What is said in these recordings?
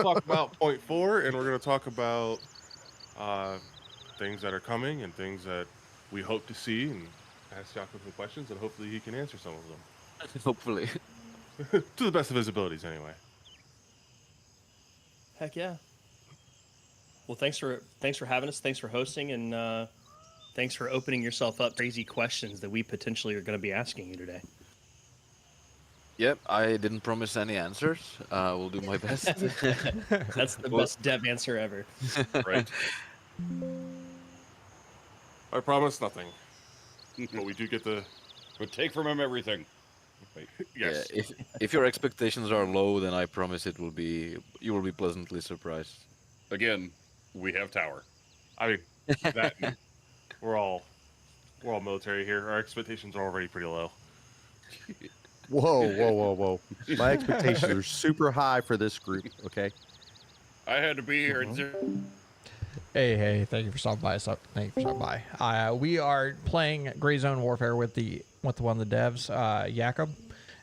talk about point four, and we're going to talk about uh, things that are coming and things that we hope to see, and ask Jacob some questions, and hopefully he can answer some of Hopefully. them to the best of his abilities, anyway. Heck yeah. Well, thanks for having us. Thanks for hosting, and thanks for opening yourself up to crazy questions that we potentially are going to be asking you today. Yep, I didn't promise any answers. We'll do my best. That's the Well, best dev answer ever. Right? I promise nothing, but we do get the But take from him everything. Wait. yeah, yes. if your expectations are low, then I promise you will be pleasantly surprised. Again, we have tower. I mean that we're all military here. Our expectations are already pretty low. Whoa. My expectations are super high for this group, okay? I had to be here at zero. Hey, thank you for stopping by. Thank you for stopping by. We are playing Grayzone Warfare with one of the devs, Jakob.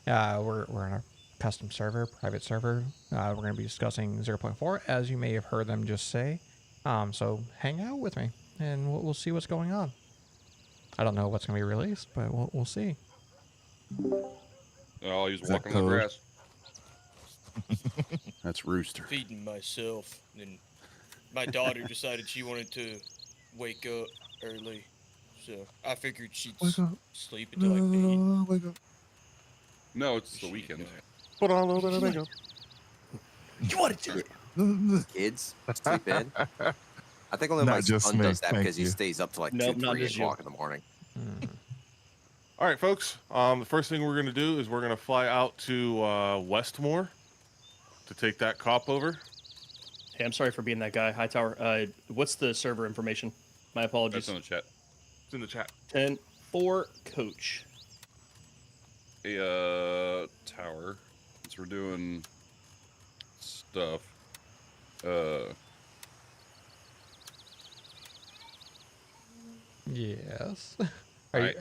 We're in a custom server, private server. We're going to be discussing 0.4, as you may have heard them just say. So hang out with me, and we'll see what's going on. I don't know what's going to be released, but we'll see. Oh, he's Is that walking on the code? grass. That's Rooster. Feeding myself, and my daughter decided she wanted to wake up early, so I figured she'd Wake up. sleep until like 8. Wake up. No, it's the weekend. Put on a little bit of makeup. You want to do it? Kids sleep in. I think only Not my just son me, does that thank because he you. stays up to like Nope, 2, not 3 just you. o'clock in the morning. All right, folks. The first thing we're going to do is we're going to fly out to Westmore to take that cop over. Hey, I'm sorry for being that guy. Hightower. What's the server information? My apologies. That's in the chat. It's in the chat. 10-4 coach. Hey, tower. Since we're doing stuff. Yes. I-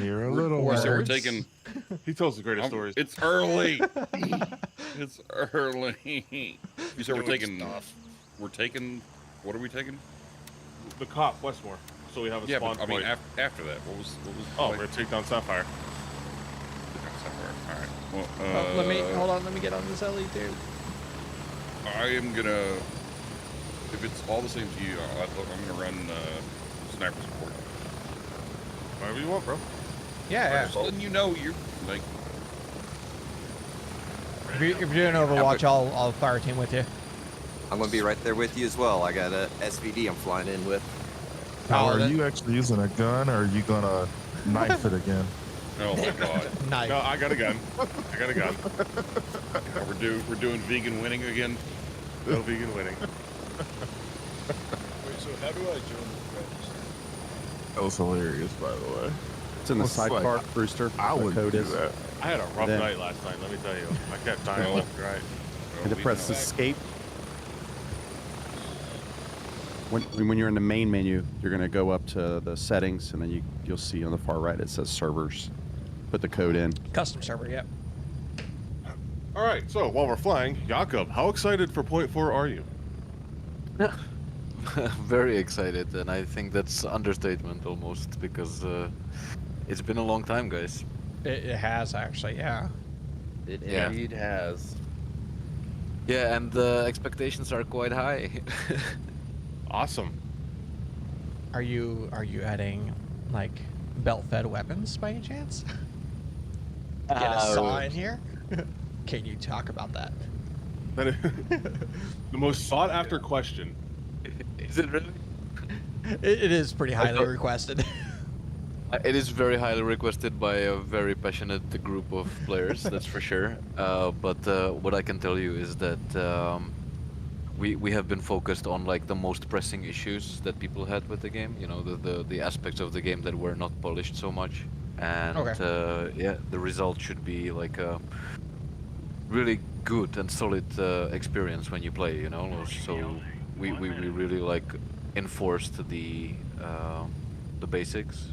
You're a little we said we're Words. taking. He tells the greatest stories. It's early. It's early. You said we're taking. We're taking. What are we taking? The cop, Westmore. So we have a Yeah, spawn but I mean point. after that, what was? Oh, we're going to take down Sapphire. All right. Well, Let me get on this LE too. I am gonna. If it's all the same to you, I'm gonna run sniper support. Whatever you want, bro. Yeah. Just letting you know you're like. If you're doing Overwatch, I'll fire team with you. I'm going to be right there with you as well. I got a SVD I'm flying in with. Now, Oh, are that- you actually using a gun, or are you gonna knife it again? Oh my god. Nice. No, I got a gun. I got a gun. We're doing vegan winning again. No vegan winning. Wait, so how do I join the register? That was hilarious, by the way. It's in the Looks sidecar, like Rooster. I The wouldn't code do is. that. I had a rough Then- night last night, let me tell you. I kept dying left and right. And to press escape. When you're in the main menu, you're going to go up to the settings, and then you'll see on the far right it says servers. Put the code in. Custom server, yep. All right, so while we're flying, Jakob, how excited for point four are you? Very excited, and I think that's understatement almost because it's been a long time, guys. It has actually, yeah. It Yeah. indeed has. Yeah, and the expectations are quite high. Awesome. Are you adding like belt-fed weapons by any chance? Get a saw in here? Can you talk about that? That is the most sought after question. Is it really? It is pretty highly requested. It is very highly requested by a very passionate group of players, that's for sure. But what I can tell you is that we have been focused on like the most pressing issues that people had with the game. You know, the aspects of the game that were not polished so much, and yeah, the result should be like a really good and solid experience when you play. You know, so we really like enforced the basics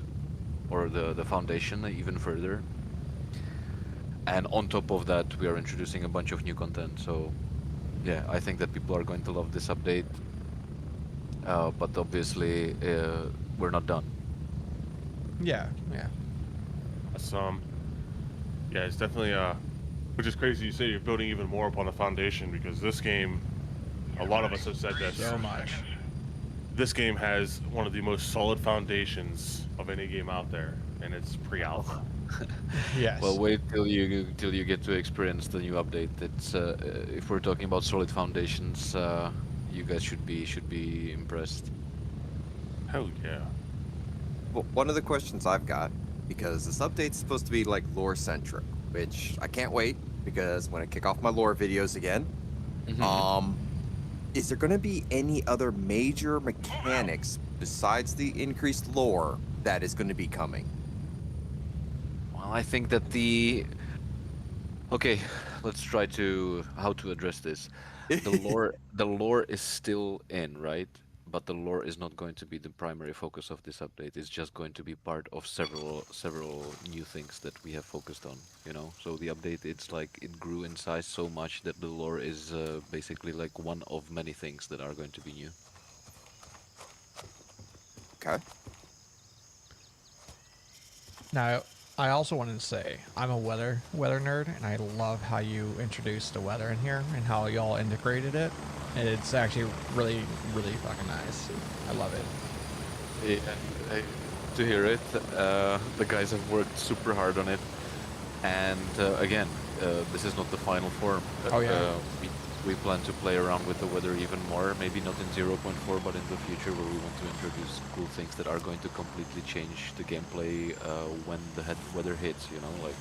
or the foundation even further. And on top of that, we are introducing a bunch of new content. So yeah, I think that people are going to love this update. But obviously, we're not done. Yeah, yeah. That's yeah, it's definitely which is crazy. You say you're building even more upon the foundation because this game, a lot of us have said this. So much. This game has one of the most solid foundations of any game out there, and it's pre-alpha. Yes. Well, wait till you get to experience the new update. It's if we're talking about solid foundations, you guys should be impressed. Hell yeah. Well, one of the questions I've got, because this update's supposed to be like lore centric, which I can't wait because when I kick off my lore videos again, is there going to be any other major mechanics besides the increased lore that is going to be coming? Well, I think that okay, let's try to how to address this. The lore is still in, right? But the lore is not going to be the primary focus of this update. It's just going to be part of several new things that we have focused on, you know? So the update, it's like it grew in size so much that the lore is basically like one of many things that are going to be new. Okay. Now, I also wanted to say I'm a weather nerd, and I love how you introduced the weather in here and how y'all integrated it. And it's actually really, really fucking nice. I love it. Yeah, to hear it, the guys have worked super hard on it, and again, this is not the final form. Oh, yeah. We plan to play around with the weather even more, maybe not in 0.4, but in the future where we want to introduce cool things that are going to completely change the gameplay when the weather hits, you know, like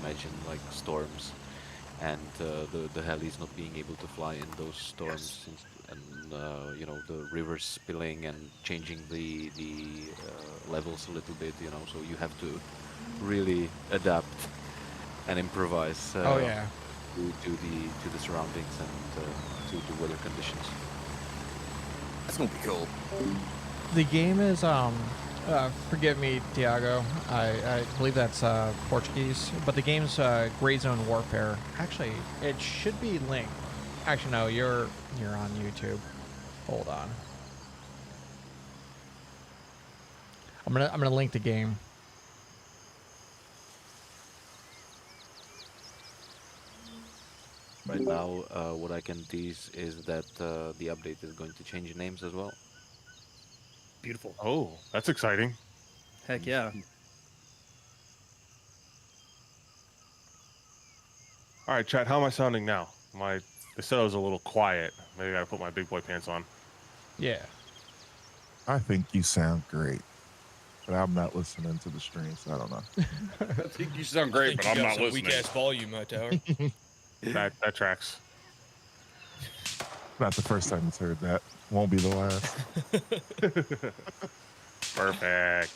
imagine like storms and the helis not being able to fly in those storms, and you know, the rivers spilling and changing the levels a little bit, you know, so you have to really adapt and improvise. Oh yeah. To the surroundings and to the weather conditions. That's gonna be cool. The game is forgive me, Tiago. I believe that's Portuguese, but the game's Grayzone Warfare. Actually, it should be linked. Actually, no, you're on YouTube. Hold on. I'm gonna link the game. Right now, what I can tease is that the update is going to change names as well. Beautiful. Oh, that's exciting. Heck yeah. All right, chat. How am I sounding now? They said I was a little quiet. Maybe I gotta put my big boy pants on. Yeah. I think you sound great, but I'm not listening to the stream, so I don't know. I think you sound great, but I'm not listening. Weak ass volume, my tower. That tracks. Not the first time it's heard that. Won't be the last. Perfect.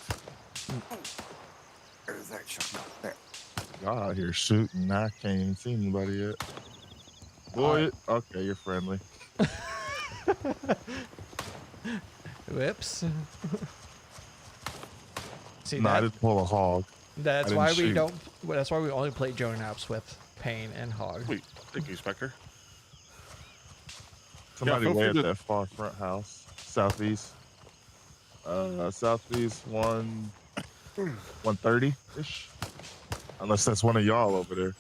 Where's that shot? There. Y'all out here shooting. I can't even see anybody yet. Boy, okay, you're friendly. Whoops. See No, I that? didn't pull a hog. That's I why didn't we shoot. don't. That's why we only play Joan apps with Pain and Hog. Wait, thank you, Spectre. Somebody feel way free at to- that far front house. Southeast. Southeast 130-ish. Unless that's one of y'all over there.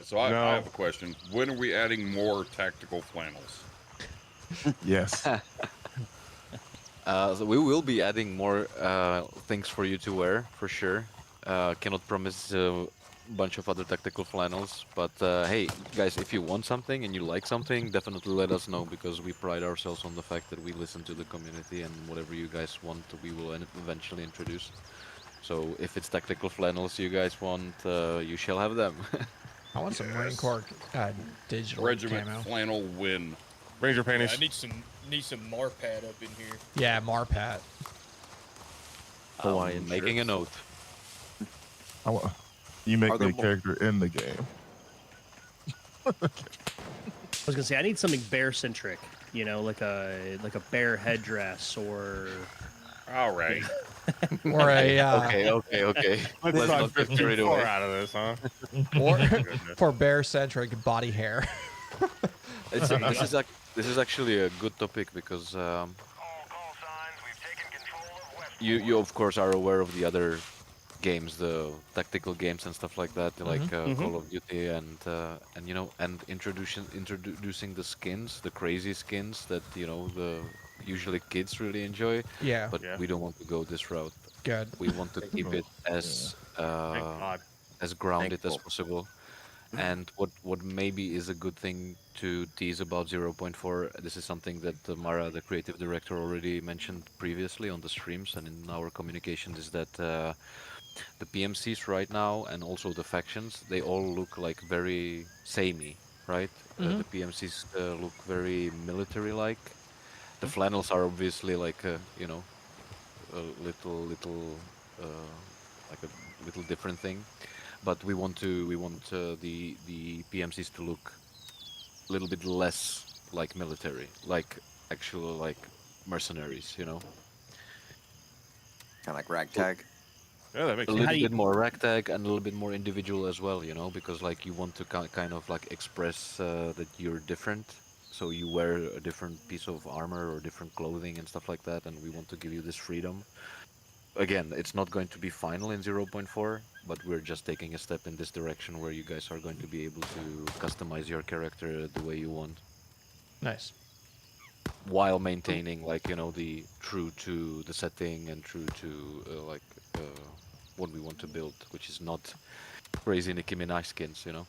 So I No. have a question. When are we adding more tactical flannels? Yes. So we will be adding more things for you to wear, for sure. Cannot promise a bunch of other tactical flannels, but hey, guys, if you want something and you like something, definitely let us know, because we pride ourselves on the fact that we listen to the community, and whatever you guys want, we will eventually introduce. So if it's tactical flannels you guys want, you shall have them. I want some Marine Corps digital Regiment camo. flannel win. Ranger Yeah, panties. I need some Marpad up in here. Yeah, Marpat. Hawaiian, making a note. You make Are there me a more- character in the game. I was gonna say I need something bear centric. You know, like a bear headdress or. All right. Or a Okay. Let's not get carried away. out of this, huh? or Goodness. for bear centric body hair. It's this is actually a good topic because you of course are aware of the other games, the tactical games and stuff like that, like Call of Duty and you know, and introducing the skins, the crazy skins that you know the usually kids really enjoy. Yeah. But Yeah. we don't want to go this route. Good. We want to keep it Thank God. as grounded as Thankful. possible. And what maybe is a good thing to tease about zero point 0.4, this is something that Mara, the creative director, already mentioned previously on the streams and in our communications, is that the PMCs right now and also the factions, they all look like very samey, right? The PMCs look very military-like. The flannels are obviously like, you know, a little, like a little different thing. But we want the PMCs to look a little bit less like military, like actual like mercenaries, you know. Kind of like ragtag. Yeah, that makes A sense. little bit more ragtag and a little bit more individual as well, you know, because like you want to kind of like express that you're different. So you wear a different piece of armor or different clothing and stuff like that, and we want to give you this freedom. Again, it's not going to be final in zero point 0.4, but we're just taking a step in this direction where you guys are going to be able to customize your character the way you want, Nice. while maintaining like you know the true to the setting and true to uh, what we want to build, which is not crazy Nicki Minaj skins, you know.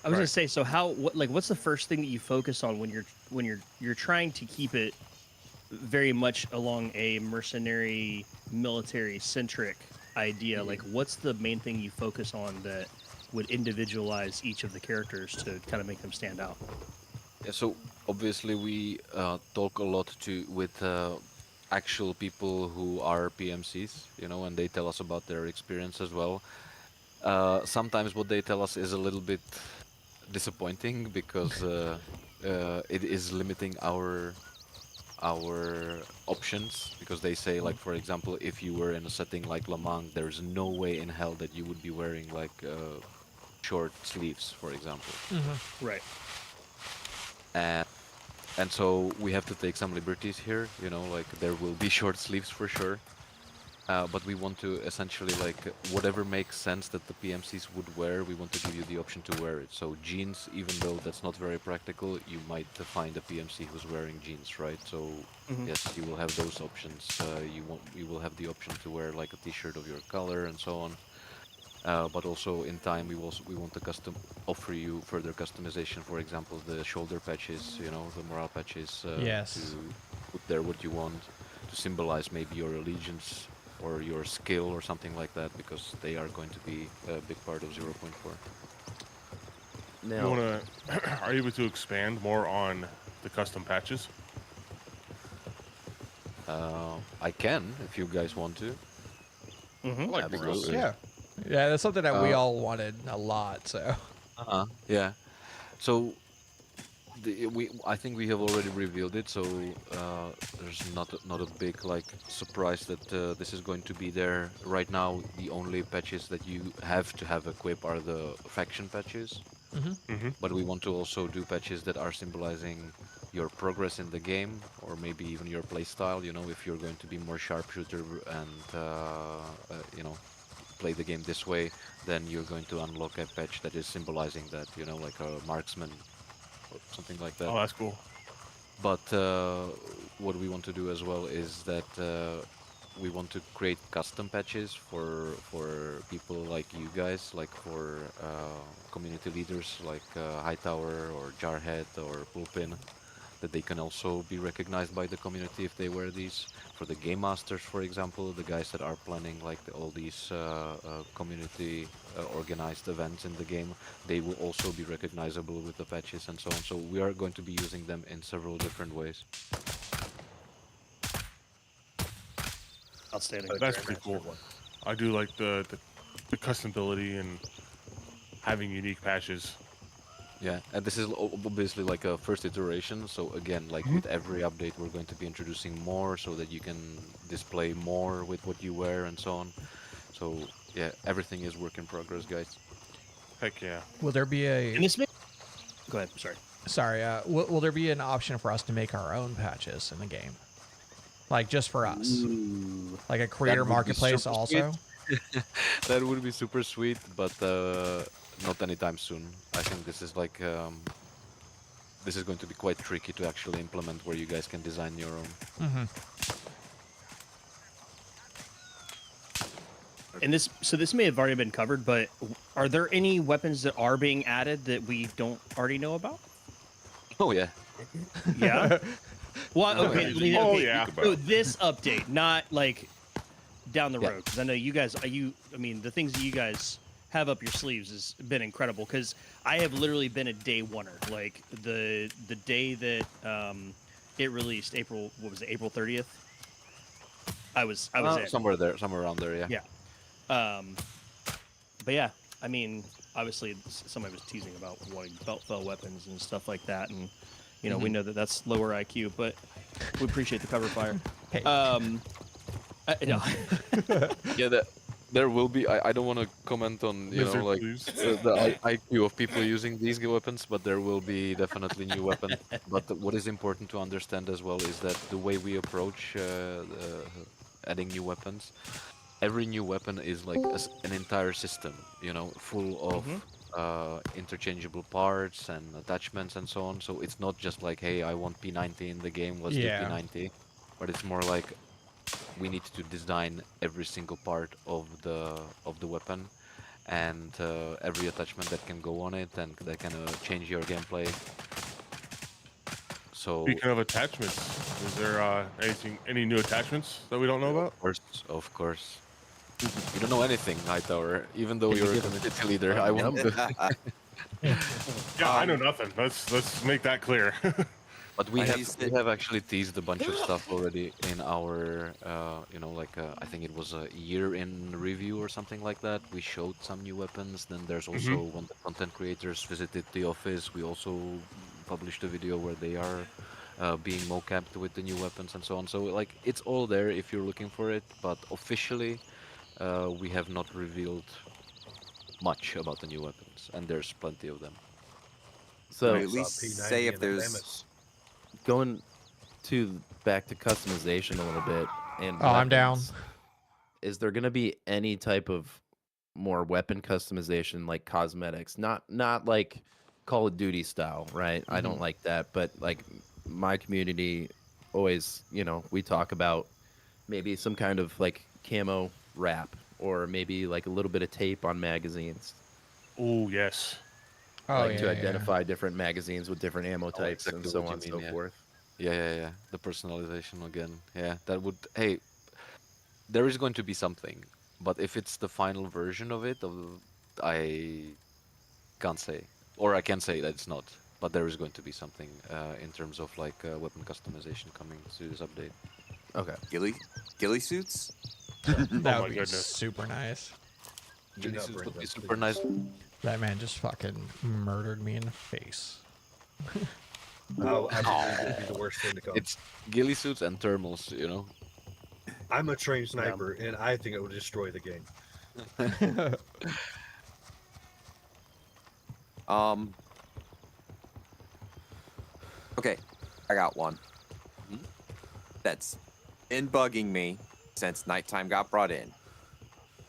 I was gonna say, so what's the first thing that you focus on when you're trying to keep it very much along a mercenary, military centric idea? Like, what's the main thing you focus on that would individualize each of the characters to kind of make them stand out? Yeah, so obviously we talk a lot with actual people who are PMCs, you know, and they tell us about their experience as well. Sometimes what they tell us is a little bit disappointing because it is limiting our options, because they say like, for example, if you were in a setting like Le Mans, there's no way in hell that you would be wearing like short sleeves, for example. Right. And and so we have to take some liberties here, you know, like there will be short sleeves for sure. But we want to essentially like whatever makes sense that the PMCs would wear, we want to give you the option to wear it. So jeans, even though that's not very practical, you might find a PMC who's wearing jeans, right? So yes, you will have those options. You will have the option to wear like a t-shirt of your color and so on. But also in time, we want to offer you further customization. For example, the shoulder patches, you know, the morale patches. Yes. To put there what you want to symbolize maybe your allegiance or your skill or something like that, because they are going to be a big part of 0.4. You Now, wanna? Are you able to expand more on the custom patches? I can, if you guys want to. I like Absolutely. Grayzone. Yeah. Yeah, that's something that we all wanted a lot. So. Yeah. So I think we have already revealed it, so there's not a big like surprise that this is going to be there. Right now, the only patches that you have to have equipped are the faction patches. But we want to also do patches that are symbolizing your progress in the game, or maybe even your playstyle. You know, if you're going to be more sharpshooter and you know, play the game this way, then you're going to unlock a patch that is symbolizing that. You know, like a marksman or something like that. Oh, that's cool. But what we want to do as well is that we want to create custom patches for people like you guys, like for community leaders like Hightower or Jarhead or Pulpin, that they can also be recognized by the community if they wear these. For the game masters, for example, the guys that are planning like all these community organized events in the game, they will also be recognizable with the patches and so on. So we are going to be using them in several different ways. Outstanding. That's pretty cool. I do like the customability and having unique patches. Yeah, and this is obviously like a first iteration, so again, like with every update, we're going to be introducing more so that you can display more with what you wear and so on. So yeah, everything is work in progress, guys. Heck yeah. Will there be a? And this may... Go ahead. Sorry. Sorry. Will there be an option for us to make our own patches in the game, like just for us, like a creator would be marketplace super also? That would be super sweet, but not anytime soon. I think this is like this is going to be quite tricky to actually implement, where you guys can design your own. Mm-hmm. And this may have already been covered, but are there any weapons that are being added that we don't already know about? Oh yeah. Yeah. Well, Oh, okay. yeah. Oh, yeah. So this update, not like down the Yeah. road, because I know you guys. I mean, the things that you guys have up your sleeves has been incredible. Because I have literally been a day oneer. Like the day that it released, April. What was it? April 30th. I was in. Somewhere there, somewhere around there. Yeah. Yeah. But yeah, I mean, obviously somebody was teasing about wanting belt fell weapons and stuff like that, and you know we know that that's lower IQ, but we appreciate the cover fire. Hey. No. Yeah. There will be. I don't want to comment on Wizard like clues. the IQ of people using these weapons, but there will be definitely new weapons. But what is important to understand as well is that the way we approach adding new weapons, every new weapon is like an entire system, full of interchangeable parts and attachments and so on. So it's not just like, hey, I want P90 in the game, let's do P90, but it's more like we need to design every single part of the weapon and every attachment that can go on it and that can change your gameplay. So Speaking of attachments, is there any new attachments that we don't know about? of course. You don't know anything, Hightower. Even though you're a community leader, I want to. Yeah, I know nothing. Let's make that clear. But we have actually teased a bunch of stuff already in our, I think it was a year in review or something like that. We showed some new weapons. Then there's also when the content creators visited the office, we also published a video where they are being mocapped with the new weapons and so on. So like it's all there if you're looking for it. But officially, we have not revealed much about the new weapons, and there's plenty of them. So at least say if there's going back to customization a little bit. And I'm down. weapons, is there going to be any type of more weapon customization, like cosmetics? Not like Call of Duty style, right? I don't like that, but like my community always, we talk about maybe some kind of like camo wrap, or maybe like a little bit of tape on magazines. Oh yes. To identify different magazines with different ammo types exactly and so what you on and so mean, yeah. forth. Yeah. The personalization again. Yeah, that would. Hey, there is going to be something, but if it's the final version of it, I can't say, or I can say that it's not. But there is going to be something in terms of like weapon customization coming to this update. Okay. ghillie suits. That my would be goodness. super nice. This would be super nice. That man just fucking murdered me in the face. Oh, I believe it'd be the worst thing to come. It's ghillie suits and thermals, I'm a trained sniper, and I think it would destroy the game. Okay, I got one. That's been bugging me since nighttime got brought in.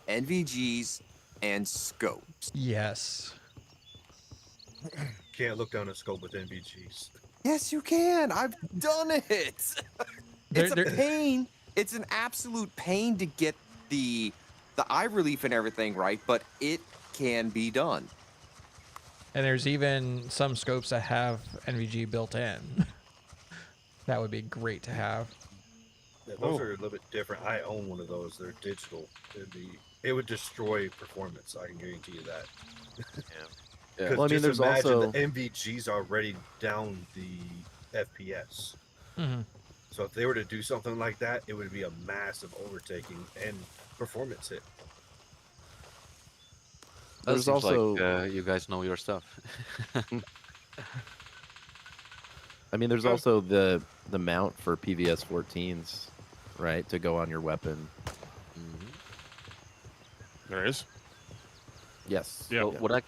NVGs and scopes. Yes. Can't look down a scope with NVGs. Yes, you can. I've done it. It's a pain. It's an absolute pain to get the eye relief and everything right, but it can be done. And there's even some scopes that have NVG built in. That would be great to have. Yeah, those are a little bit different. I own one of those. They're digital. It would destroy performance. I can guarantee you that. Yeah. Well, Well, I mean, there's also the NVG's already down the FPS. Mm-hmm. So if they were to do something like that, it would be a massive overtaking and performance hit. There's Seems also like, you guys know your stuff. I mean, there's also the mount for PVS 14s, right, to go on your weapon. There is. Yes. Yeah. So what I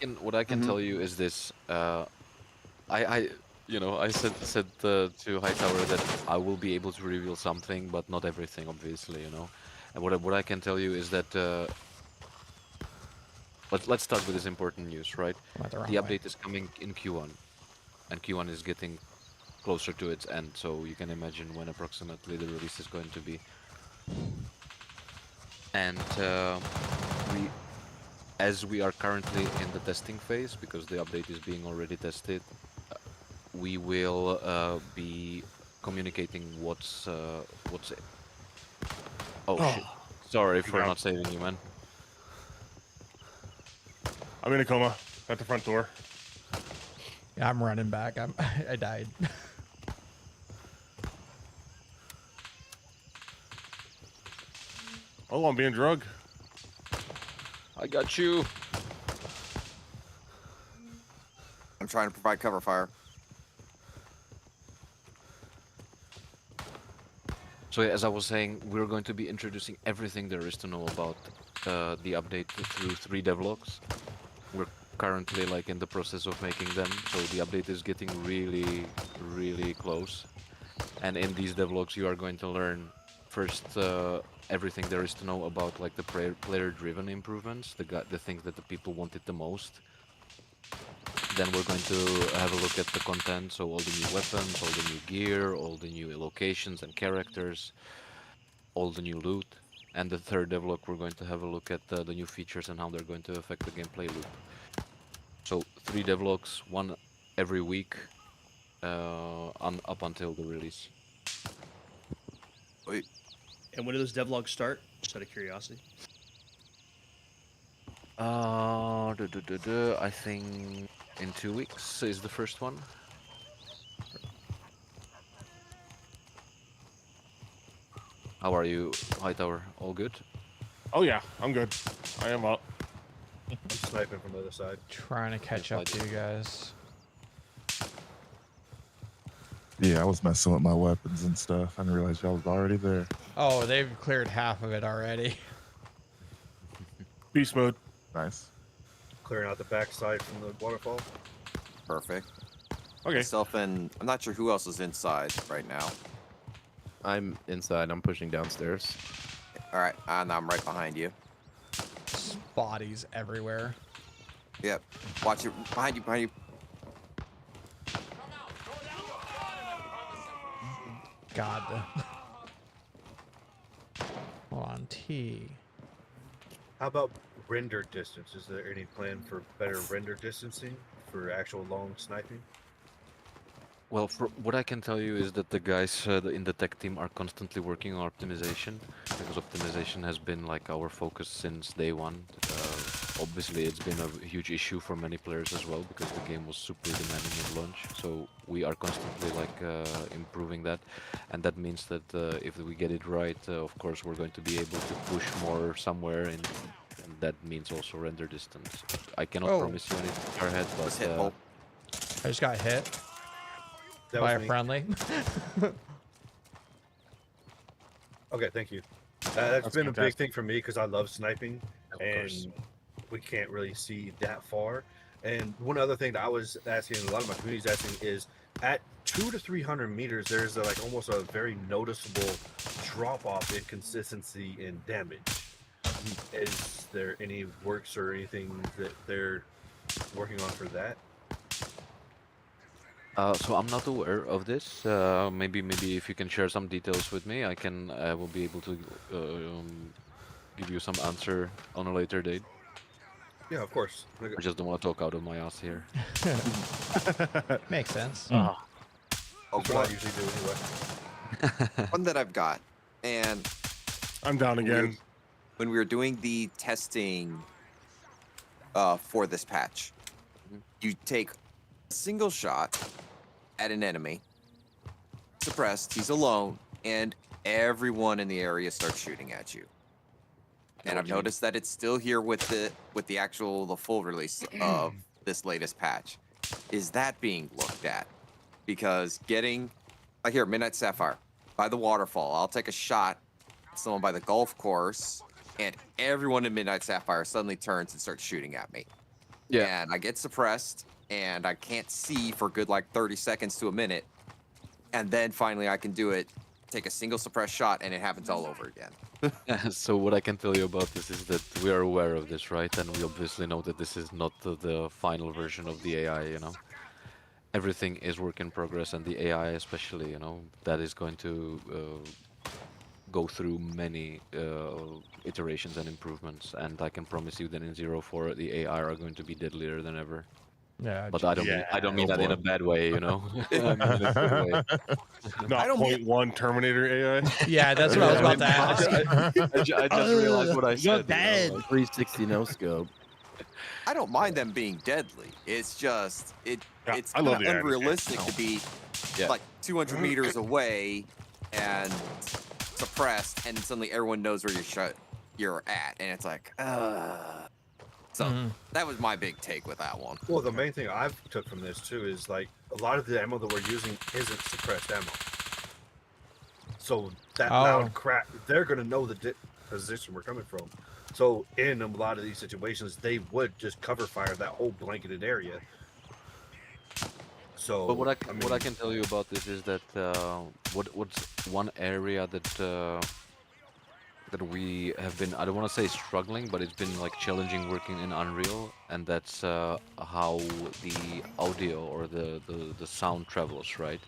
can tell you is this: I you know, I said to Hightower that I will be able to reveal something, but not everything, obviously, you know. And what I can tell you is that let's start with this important news, right? Went the The wrong way. update is coming in Q1, and Q1 is getting closer to its end, so you can imagine when approximately the release is going to be. And we, as we are currently in the testing phase, because the update is being already tested, we will be communicating what's. Oh shit! Sorry for Yeah. not saving you, man. I'm in a coma at the front door. Yeah, I'm running back. I died. Oh, I'm being drugged. I got you. I'm trying to provide cover fire. So yeah, as I was saying, we're going to be introducing everything there is to know about the update through 3 devlogs. We're currently like in the process of making them, so the update is getting really, really close. And in these devlogs, you are going to learn first everything there is to know about like the player-driven improvements, the things that the people wanted the most. Then we're going to have a look at the content, so all the new weapons, all the new gear, all the new locations and characters, all the new loot. And the third devlog, we're going to have a look at the new features and how they're going to affect the gameplay loop. So 3 devlogs, 1 every week, up until the release. Wait, And when do those devlogs start? Just out of curiosity. I think in 2 weeks is the first one. How are you, Hightower? All good? Oh yeah, I'm good. I am up. I'm sniping from the other side. Trying to catch up to you guys. Yeah, I was messing with my weapons and stuff. I didn't realize y'all was already there. Oh, they've cleared half of it already. Beast mode. Nice. Clearing out the backside from the waterfall. perfect. Okay. Myself and I'm not sure who else is inside right now. I'm inside. I'm pushing downstairs. All right, and I'm right behind you. Bodies everywhere. Yep. Watch it behind you, behind you. God. Hold on, T. How about render distance? Is there any plan for better render distancing for actual long sniping? Well, what I can tell you is that the guys in the tech team are constantly working on optimization, because optimization has been like our focus since day one. Obviously, it's been a huge issue for many players as well, because the game was super demanding at launch. So we are constantly like improving that, and that means that if we get it right, of course, we're going to be able to push more somewhere, and that means also render distance. I cannot promise you anything far ahead, but I just got hit. That by was a me. friendly. Okay, thank you. That's been a big fantastic. thing for me because I love sniping, Of and course. we can't really see that far. And one other thing that I was asking, and a lot of my community is asking, is at 200 to 300 meters, there's like almost a very noticeable drop off in consistency in damage. Is there any works or anything that they're working on for that? So I'm not aware of this. Maybe if you can share some details with me, I will be able to give you some answer on a later date. Yeah, of course. I just don't want to talk out of my ass here. Makes sense. Oh, That's what I usually do anyway. one that I've got, and I'm down again. when we were doing the testing for this patch, you take a single shot at an enemy, suppressed, he's alone, and everyone in the area starts shooting at you. And I've noticed that it's still here with the full release of this latest patch. Is that being looked at? Because getting like here, Midnight Sapphire, by the waterfall, I'll take a shot at someone by the golf course, and everyone in Midnight Sapphire suddenly turns and starts shooting at me. Yeah. And I get suppressed, and I can't see for good like 30 seconds to a minute, and then finally I can do it, take a single suppressed shot, and it happens all over again. So what I can tell you about this is that we are aware of this, right? And we obviously know that this is not the final version of the AI, you know. Everything is work in progress, and the AI especially, you know, that is going to go through many iterations and improvements. And I can promise you that in 04, the AI are going to be deadlier than ever. Yeah, But I don't mean oh that in a boy. bad way, you know. I mean in a good way. Not point one Terminator AI. yeah, that's what I was about to ask. I just realized what I said. You're You know, bad. like- 360 no scope. I don't mind them being deadly. It's just it's I love kinda the unrealistic to be Yeah. like 200 meters away and suppressed, and suddenly everyone knows where you're at, and it's like, So that was my big take with that one. Well, the main thing I've took from this too is like a lot of the ammo that we're using isn't suppressed ammo. So that loud crack, they're gonna know the position we're coming from. So in a lot of these situations, they would just cover fire that whole blanketed area. So, But what I can tell you about this is that what's one area that that we have been, I don't want to say struggling, but it's been like challenging working in Unreal, and that's how the audio or the sound travels, right?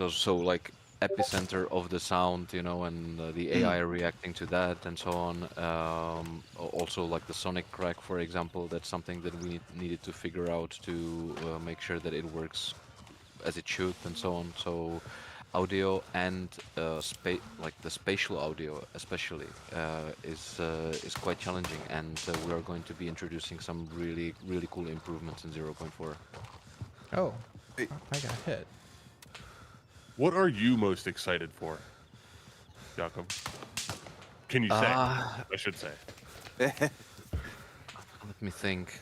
So like epicenter of the sound, you know, and the AI reacting to that and so on. Also like the sonic crack, for example, that's something that we needed to figure out to make sure that it works as it should and so on. So audio and like the spatial audio especially is quite challenging, and we are going to be introducing some really cool improvements in 0.4. Oh, I got hit. What are you most excited for, Jakob? Can you say? I should say. Let me think.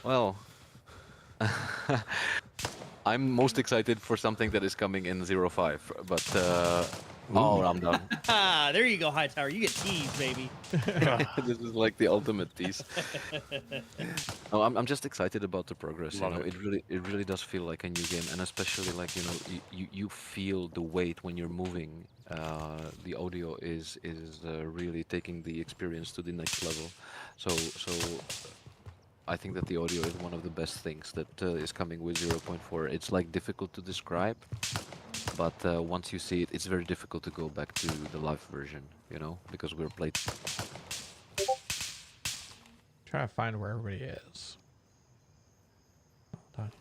Well, I'm most excited for something that is coming in 05, but oh, I'm done. There you go, Hightower. You get teased, baby. This is like the ultimate tease. No, I'm just excited about the progress. Love you know, it. it really does feel like a new game, and especially like, you know, you feel the weight when you're moving. The audio is really taking the experience to the next level. So I think that the audio is one of the best things that is coming with 0.4. It's like difficult to describe, but once you see it, it's very difficult to go back to the live version, you know, because we're played. Trying to find where everybody is. Hold on.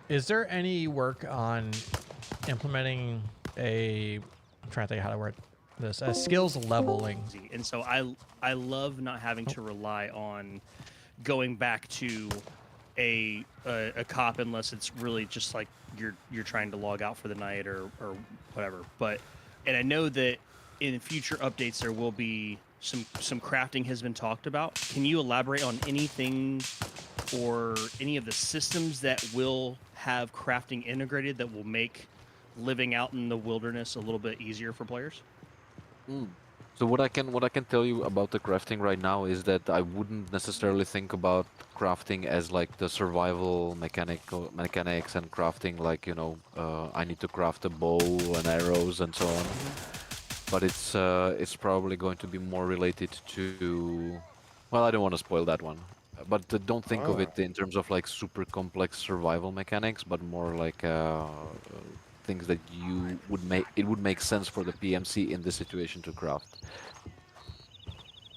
Is there any work on implementing I'm trying to think how to word this, skills leveling? And so I love not having to rely on going back to a cop unless it's really just like you're trying to log out for the night or whatever. And I know that in future updates there will be some crafting has been talked about. Can you elaborate on anything or any of the systems that will have crafting integrated that will make living out in the wilderness a little bit easier for players? So what I can tell you about the crafting right now is that I wouldn't necessarily think about crafting as like the survival mechanics and crafting like, you know, I need to craft a bow and arrows and so on. But it's probably going to be more related to, well, I don't want to spoil that one. But don't think of it in terms of like super complex survival mechanics, but more like things that it would make sense for the PMC in this situation to craft.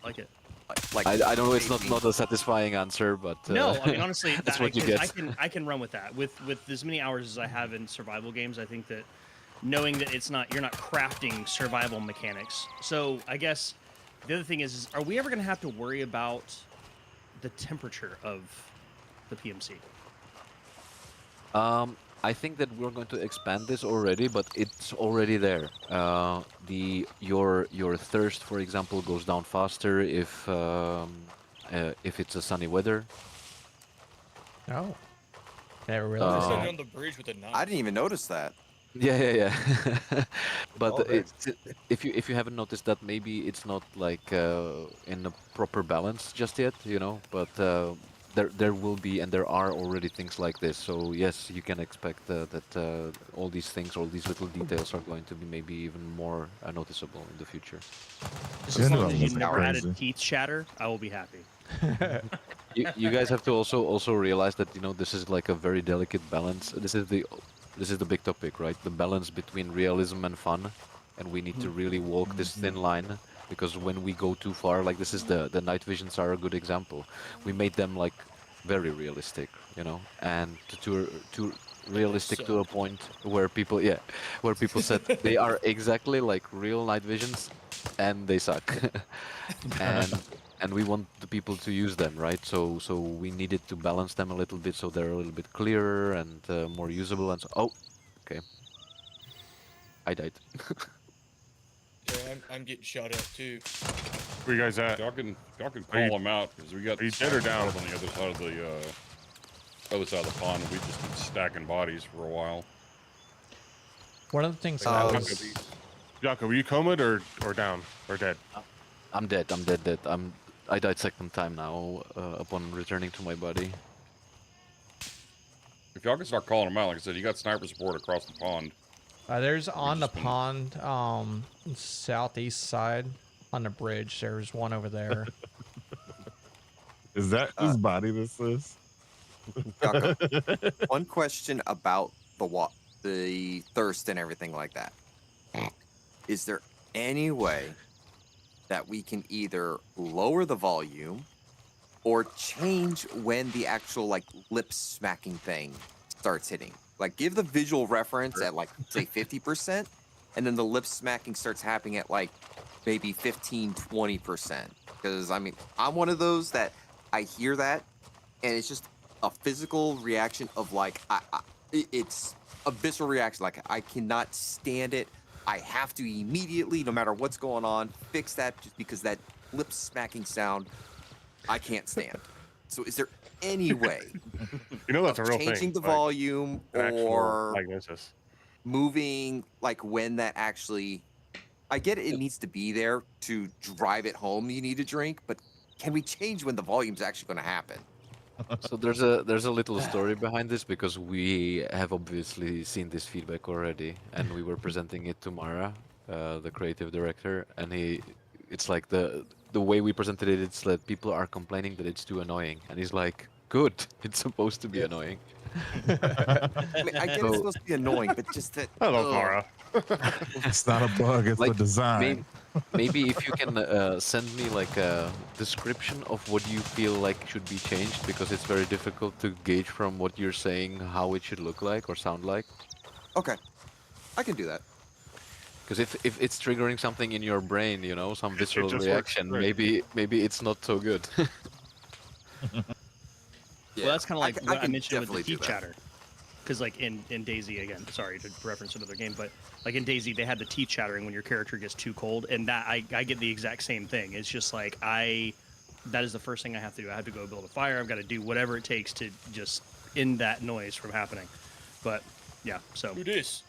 Like it. Like I don't know, it's not a satisfying answer, but No, I mean honestly, that's what you get. I can run with that. With as many hours as I have in survival games, I think that knowing that you're not crafting survival mechanics. So I guess the other thing is are we ever going to have to worry about the temperature of the PMC? I think that we're going to expand this already, but it's already there. Your thirst, for example, goes down faster if it's a sunny weather. Oh, never really. We're sitting on the bridge with a knife. I didn't even notice that. Yeah. But all there. if you haven't noticed that, maybe it's not like in a proper balance just yet, you know. But there will be, and there are already things like this. So yes, you can expect that all these things, all these little details, are going to be maybe even more noticeable in the future. Just as long as you That's never added crazy. teeth chatter, I will be happy. You guys have to also realize that, you know, this is like a very delicate balance. This is the big topic, right? The balance between realism and fun, and we need to really walk this thin line, because when we go too far, like this is the night visions are a good example. We made them like very realistic, you know, and to realistic to a Suck. point where people said they are exactly like real night visions, and they suck. and and we want the people to use them, right? So we needed to balance them a little bit so they're a little bit clearer and more usable. And so, oh, okay, I died. Yeah, I'm getting shot at too. Where you guys at? Y'all can Are you- call them out because we got are you dead or down? on the other side of the pond, and we've just been stacking bodies for a while. One of the things that I Jaco, was Jaco, were you comed or down or dead? I'm dead. I'm dead. I died second time now upon returning to my body. If y'all can start calling them out, like I said, you got sniper support across the pond. there's on the just been- pond, southeast side on the bridge. There's one over there. Is that whose body this is? Jaco, one question about the thirst and everything like that. Is there any way that we can either lower the volume or change when the actual like lip smacking thing starts hitting? Like give the visual reference at like say 50%, and then the lip smacking starts happening at like maybe 15-20%. Because I mean, I'm one of those that I hear that and it's just a physical reaction of like it's a visceral reaction. Like I cannot stand it. I have to immediately, no matter what's going on, fix that just because that lip smacking sound I can't stand. So is there any way You know that's of a real changing thing. the like, volume an actual or diagnosis. moving like when that actually I get it needs to be there to drive it home you need a drink, but can we change when the volume's actually going to happen? So there's a little story behind this, because we have obviously seen this feedback already, and we were presenting it to Mara, the creative director, and it's like the way we presented it, it's that people are complaining that it's too annoying, and he's like, good, it's supposed to be Yeah. annoying. I mean, I get it's supposed to be annoying, but just that. I love ugh. Mara. It's not a bug, it's the Like, design. Maybe if you can send me like a description of what you feel like should be changed, because it's very difficult to gauge from what you're saying how it should look like or sound like. Okay, I can do that. Because if it's triggering something in your brain, you know, some visceral just works reaction, great. maybe it's not so good. Yeah, Well, that's kind of like what I can mentioned with the definitely do teeth that. chatter. Because like in Daisy again, sorry to reference another game, but like in Daisy, they had the teeth chattering when your character gets too cold, and that I get the exact same thing. It's just like that is the first thing I have to do. I have to go build a fire. I've got to do whatever it takes to just end that noise from happening. But yeah, so Do this.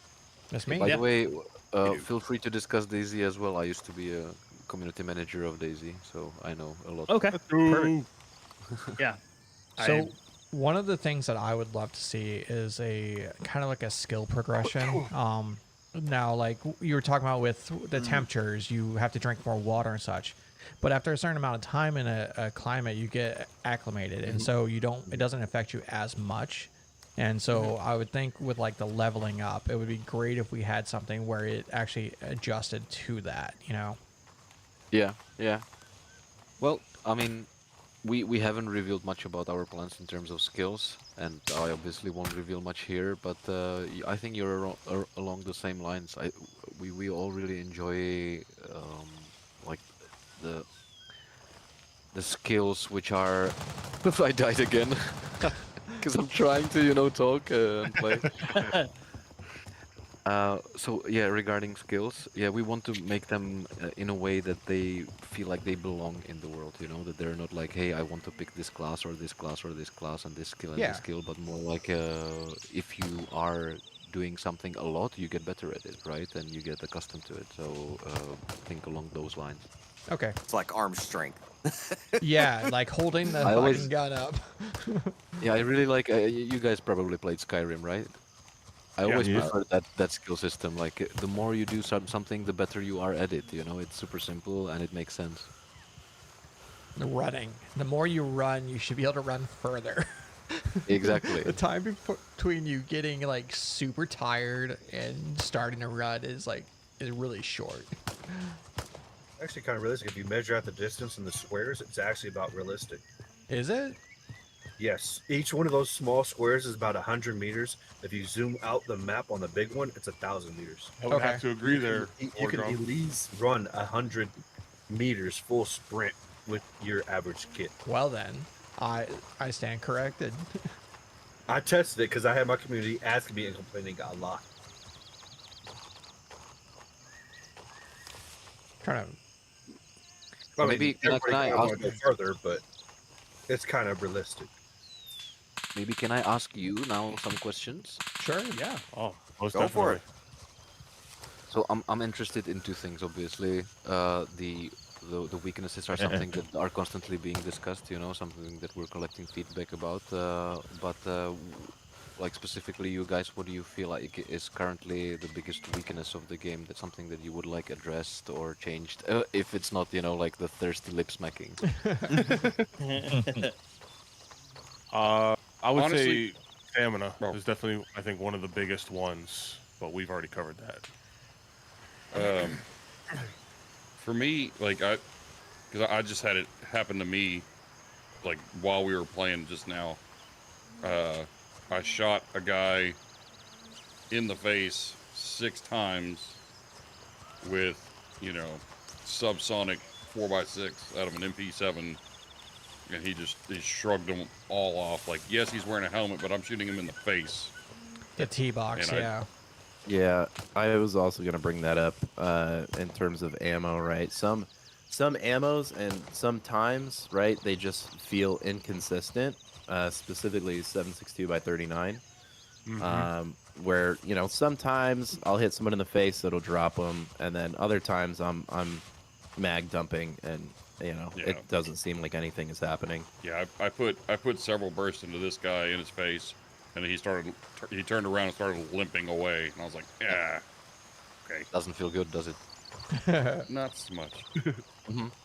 That's me. By Yeah. the way, feel free to discuss Daisy as well. I used to be a community manager of Daisy, so I know a lot. okay, perfect. Yeah. So one of the things that I would love to see is a kind of like a skill progression. Now, like you were talking about with the temperatures, you have to drink more water and such. But after a certain amount of time in a climate, you get acclimated, and so it doesn't affect you as much. And so I would think with like the leveling up, it would be great if we had something where it actually adjusted to that, you know? Yeah. Well, I mean, we haven't revealed much about our plans in terms of skills, and I obviously won't reveal much here. But I think you're along the same lines. We all really enjoy like the skills which are. I died again because I'm trying to talk and play. So yeah, regarding skills, yeah, we want to make them in a way that they feel like they belong in the world, you know, that they're not like, hey, I want to pick this class or this class or this class and this skill and Yeah. this skill, but more like if you are doing something a lot, you get better at it, right? And you get accustomed to it. So think along those lines. Okay. It's like arm strength. Yeah, like holding the I fucking always- gun up. Yeah, I really like. You guys probably played Skyrim, right? I always Yeah. prefer that skill system. Like the more you do something, the better you are at it. You know, it's super simple and it makes sense. The running. The more you run, you should be able to run further. Exactly. The time between you getting like super tired and starting to run is really short. Actually, kind of realistic. If you measure out the distance in the squares, it's actually about realistic. Is it? Yes, each one of those small squares is about 100 meters. If you zoom out the map on the big one, it's 1,000 meters. I would Okay. have to agree there. You can at least run 100 meters full sprint with your average kit. Well then, I stand corrected. I tested it because I had my community asking me and complaining a lot. Trying to. I Maybe mean, can I everybody kinda wanna ask- go further, but it's kind of realistic. Maybe can I ask you now some questions? Sure. Yeah. Oh, most Go for definitely. So I'm interested in two things. Obviously, the weaknesses are something that are constantly being discussed. You know, something that we're collecting feedback about. Like specifically, you guys, what do you feel like is currently the biggest weakness of the game? That's something that you would like addressed or changed, if it's not, you know, like the thirsty lip smacking. I would Honestly- say stamina Oh. is definitely, I think, one of the biggest ones, but we've already covered that. For me, like because I just had it happen to me, like while we were playing just now. I shot a guy in the face 6 times with, subsonic 4x6 out of an MP7, and he shrugged them all off. Like, yes, he's wearing a helmet, but I'm shooting him in the face. The T-box, And yeah. Yeah, I was also going to bring that up in terms of ammo, right? Some ammos and sometimes, right, they just feel inconsistent, specifically 7.62 by 39, where, sometimes I'll hit someone in the face that'll drop them, and then other times I'm mag dumping and, Yeah. it doesn't seem like anything is happening. Yeah, I put several bursts into this guy in his face, and he turned around and started limping away, and I was like, yeah, okay, Doesn't feel good, does it? not so much.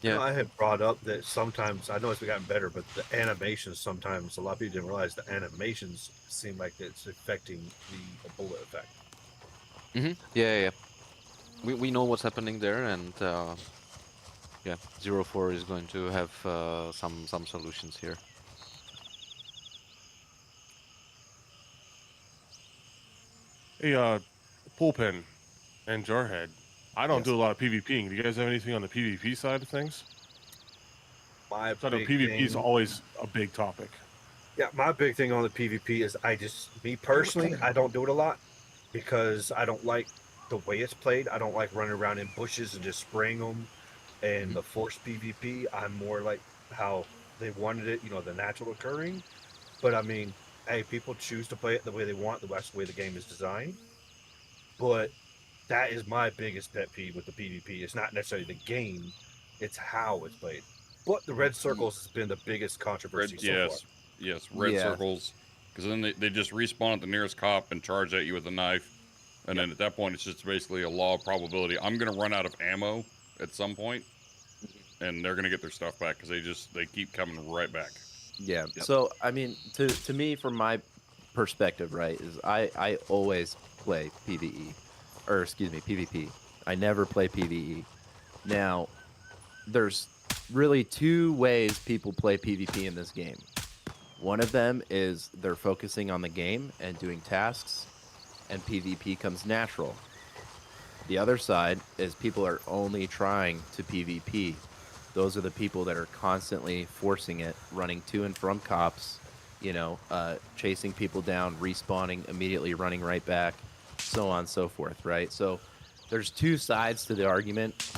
Yeah. I had brought up that sometimes, I know it's gotten better, but the animations sometimes, a lot of people didn't realize the animations seem like it's affecting the bullet effect. Yeah. We know what's happening there, and yeah, 04 is going to have some solutions here. Hey, Poolpen and Jarhead, I don't do a lot of PvPing. Do you guys have anything on the PvP side of things? My So I know big PvP is thing- always a big topic. Yeah, my big thing on the PvP is me personally, I don't do it a lot because I don't like the way it's played. I don't like running around in bushes and just spraying them. And the forced PvP, I'm more like how they wanted it, the natural occurring. But I mean, hey, people choose to play it the way they want. That's the way the game is designed. But that is my biggest pet peeve with the PvP. It's not necessarily the game, it's how it's played. But the red circles has been the biggest controversy so far. Yes, red Yeah. circles, because then they just respawn at the nearest cop and charge at you with a knife, and then at that point it's just basically a law of probability. I'm gonna run out of ammo at some point, and they're gonna get their stuff back because they keep coming right back. Yeah. So I mean, to me, from my perspective, right, is I always play PvE, or excuse me, PvP. I never play PvE. Now, there's really 2 ways people play PvP in this game. One of them is they're focusing on the game and doing tasks, and PvP comes natural. The other side is people are only trying to PvP. Those are the people that are constantly forcing it, running to and from cops, chasing people down, respawning, immediately running right back, so on and so forth, right? So there's 2 sides to the argument.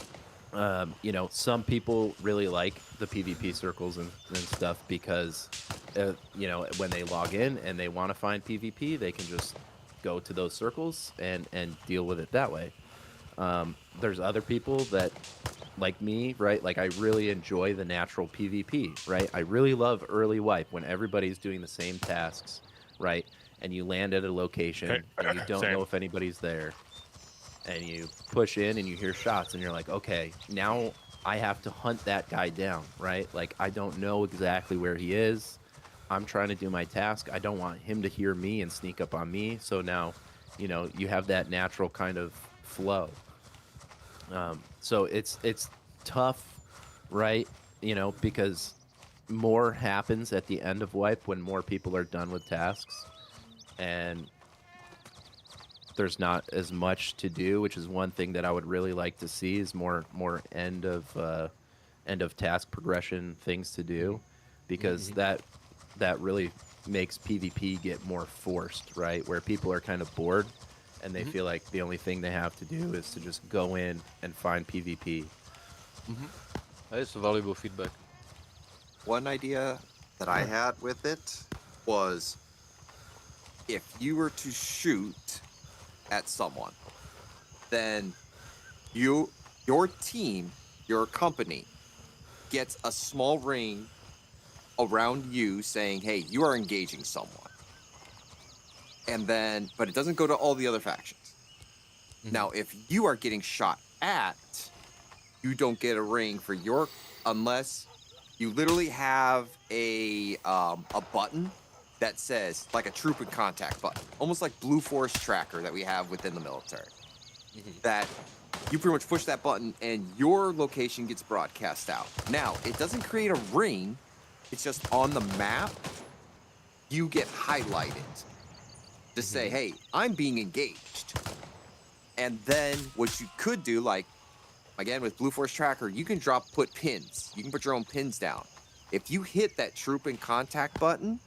Some people really like the PvP circles and stuff because, when they log in and they want to find PvP, they can just go to those circles and deal with it that way. There's other people that, like me, right? Like I really enjoy the natural PvP, right? I really love early wipe when everybody's doing the same tasks, right? And you land at a location and you don't Sam. know if anybody's there, and you push in and you hear shots and you're like, okay, now I have to hunt that guy down, right? Like I don't know exactly where he is. I'm trying to do my task. I don't want him to hear me and sneak up on me. So now, you have that natural kind of flow. So it's tough, right? Because more happens at the end of wipe when more people are done with tasks, and there's not as much to do, which is one thing that I would really like to see is more end of task progression things to do, because that really makes PvP get more forced, right? Where people are kind of bored and they feel like the only thing they have to do is to just go in and find PvP. That's valuable feedback. One idea that I had with it was if you were to shoot at someone, then your team, your company gets a small ring around you saying, hey, you are engaging someone. And then, but it doesn't go to all the other factions. Now, if you are getting shot at, you don't get a ring for your, unless you literally have a button that says, like a troop and contact button, almost like Blue Force Tracker that we have within the military. That you pretty much push that button and your location gets broadcast out. Now, it doesn't create a ring, it's just on the map, you get highlighted to say, hey, I'm being engaged. And then what you could do, like, again, with Blue Force Tracker, you can put pins. You can put your own pins down. If you hit that troop and contact button,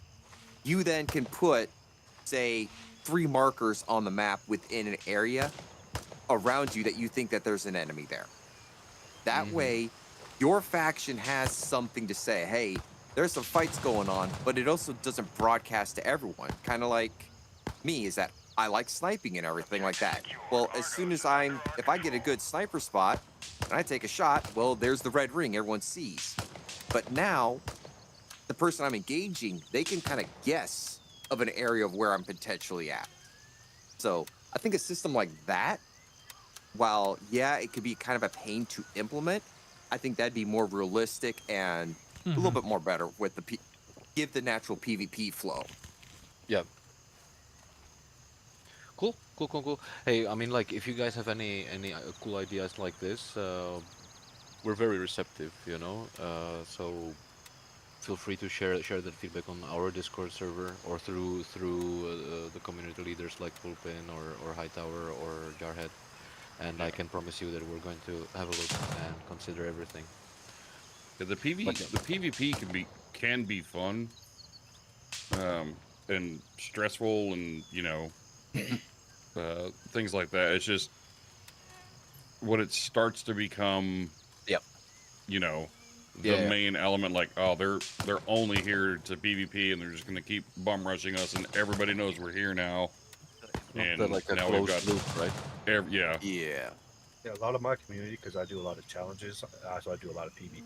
you then can put, say, 3 markers on the map within an area around you that you think that there's an enemy there. That way, your faction has something to say, hey, there's some fights going on, but it also doesn't broadcast to everyone. Kind of like me, is that I like sniping and everything like that. Well, as soon as if I get a good sniper spot and I take a shot, well, there's the red ring everyone sees. But now, the person I'm engaging, they can kind of guess of an area of where I'm potentially at. So I think a system like that, while, yeah, it could be kind of a pain to implement, I think that'd be more realistic and a little bit more better with give the natural PvP flow. Yeah. Cool. Hey, I mean, like, if you guys have any cool ideas like this, we're very receptive, so feel free to share that feedback on our Discord server or through the community leaders like Pulpin or Hightower or Jarhead, and I can promise you that we're going to have a look and consider everything. Yeah, the PvP can be fun, and stressful, and things like that. It's just when it starts to become, the main element. Like, oh, they're only here to PvP, and they're just gonna keep bum rushing us, and everybody knows we're here now. And like a now we've got closed loop, right? Yeah. Yeah, a lot of my community, because I do a lot of challenges, so I do a lot of PvP.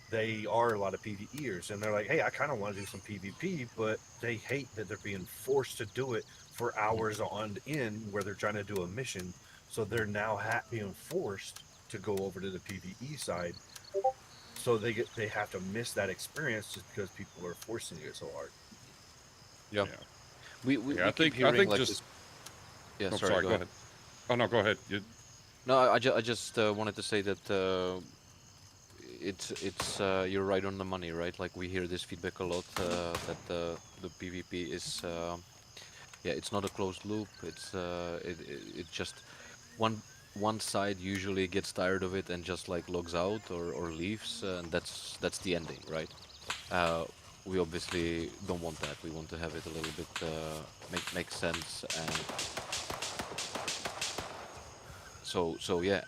They are a lot of PvEers, and they're like, hey, I kind of want to do some PvP, but they hate that they're being forced to do it for hours on end where they're trying to do a mission. So they're now being forced to go over to the PvE side. So they have to miss that experience just because people are forcing it so hard. Yeah. We I keep think hearing like just. this. Yeah, Oh, sorry, go ahead. Oh no, go ahead. No, I just wanted to say that it's you're right on the money, right? Like we hear this feedback a lot that the PvP is it's not a closed loop. It just one side usually gets tired of it and just like logs out or leaves, and that's the ending, right? We obviously don't want that. We want to have it a little bit make sense, and so yeah,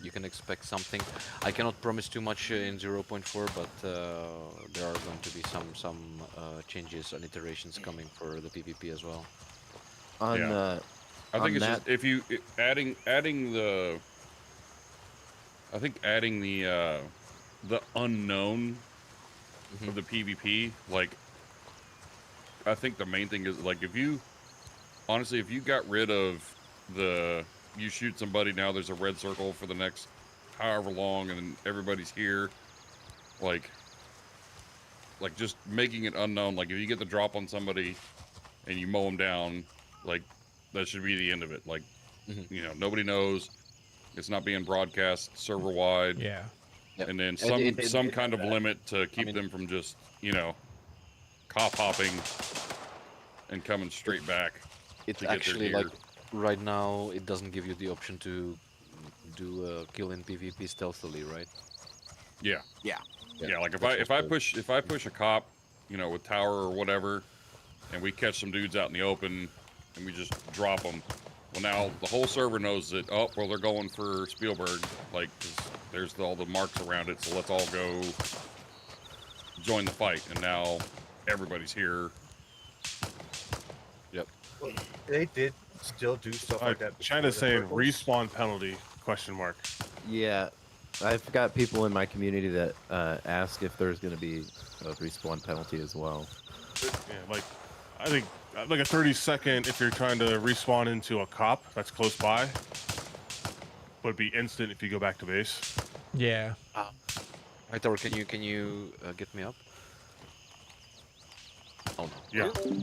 you can expect something. I cannot promise too much in 0.4, but there are going to be some changes and iterations coming for the PvP as well. On Yeah. I on think it's that, just if you adding the I think adding the unknown of the PvP, like I think the main thing is like if you honestly if you got rid of you shoot somebody, now there's a red circle for the next however long and then everybody's here, like just making it unknown, like if you get the drop on somebody and you mow them down, like that should be the end of it. Like, you know, nobody knows. It's not being broadcast server wide. Yeah. Yep. And then And some kind of limit to keep them from just, you know, cop hopping and coming straight back. It's to get their actually gear. like right now it doesn't give you the option to do kill in PvP stealthily, right? Yeah. Yeah. Yeah, like that's if I push a cop, you know, with tower or whatever, and we catch some dudes out in the open and we just drop them. Well, now the whole server knows that. Oh, well, they're going for Spielberg. Like, 'cause there's all the marks around it, so let's all go join the fight. And now everybody's here. Yep. They did still do stuff like that. China's before the saying circles. respawn penalty? Question mark. yeah, I've got people in my community that ask if there's going to be a respawn penalty as well. Yeah, like I think like a 30-second if you're trying to respawn into a cop that's close by, but it'd be instant if you go back to base. Yeah. Right, Thor, can you get me up? Oh no. Yeah.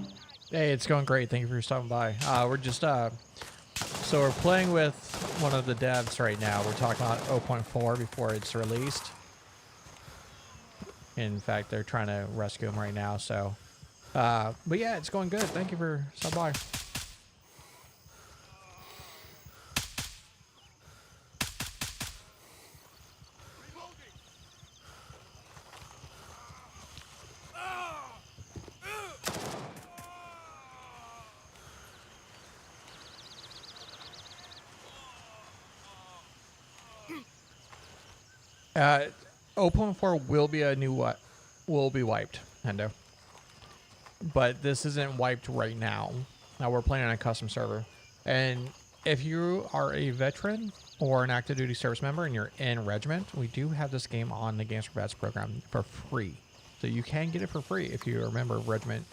Hey, it's going great. Thank you for stopping by. We're just so we're playing with one of the devs right now. We're talking about 0.4 before it's released. In fact, they're trying to rescue him right now. So, but yeah, it's going good. Thank you for stopping by. Uh, 0.4 will be a new will be wiped, Hendo. But this isn't wiped right now. Now we're playing on a custom server, and if you are a veteran or an active duty service member and you're in regiment, we do have this game on the Games for Vets program for free, so you can get it for free if you're a member of regiment.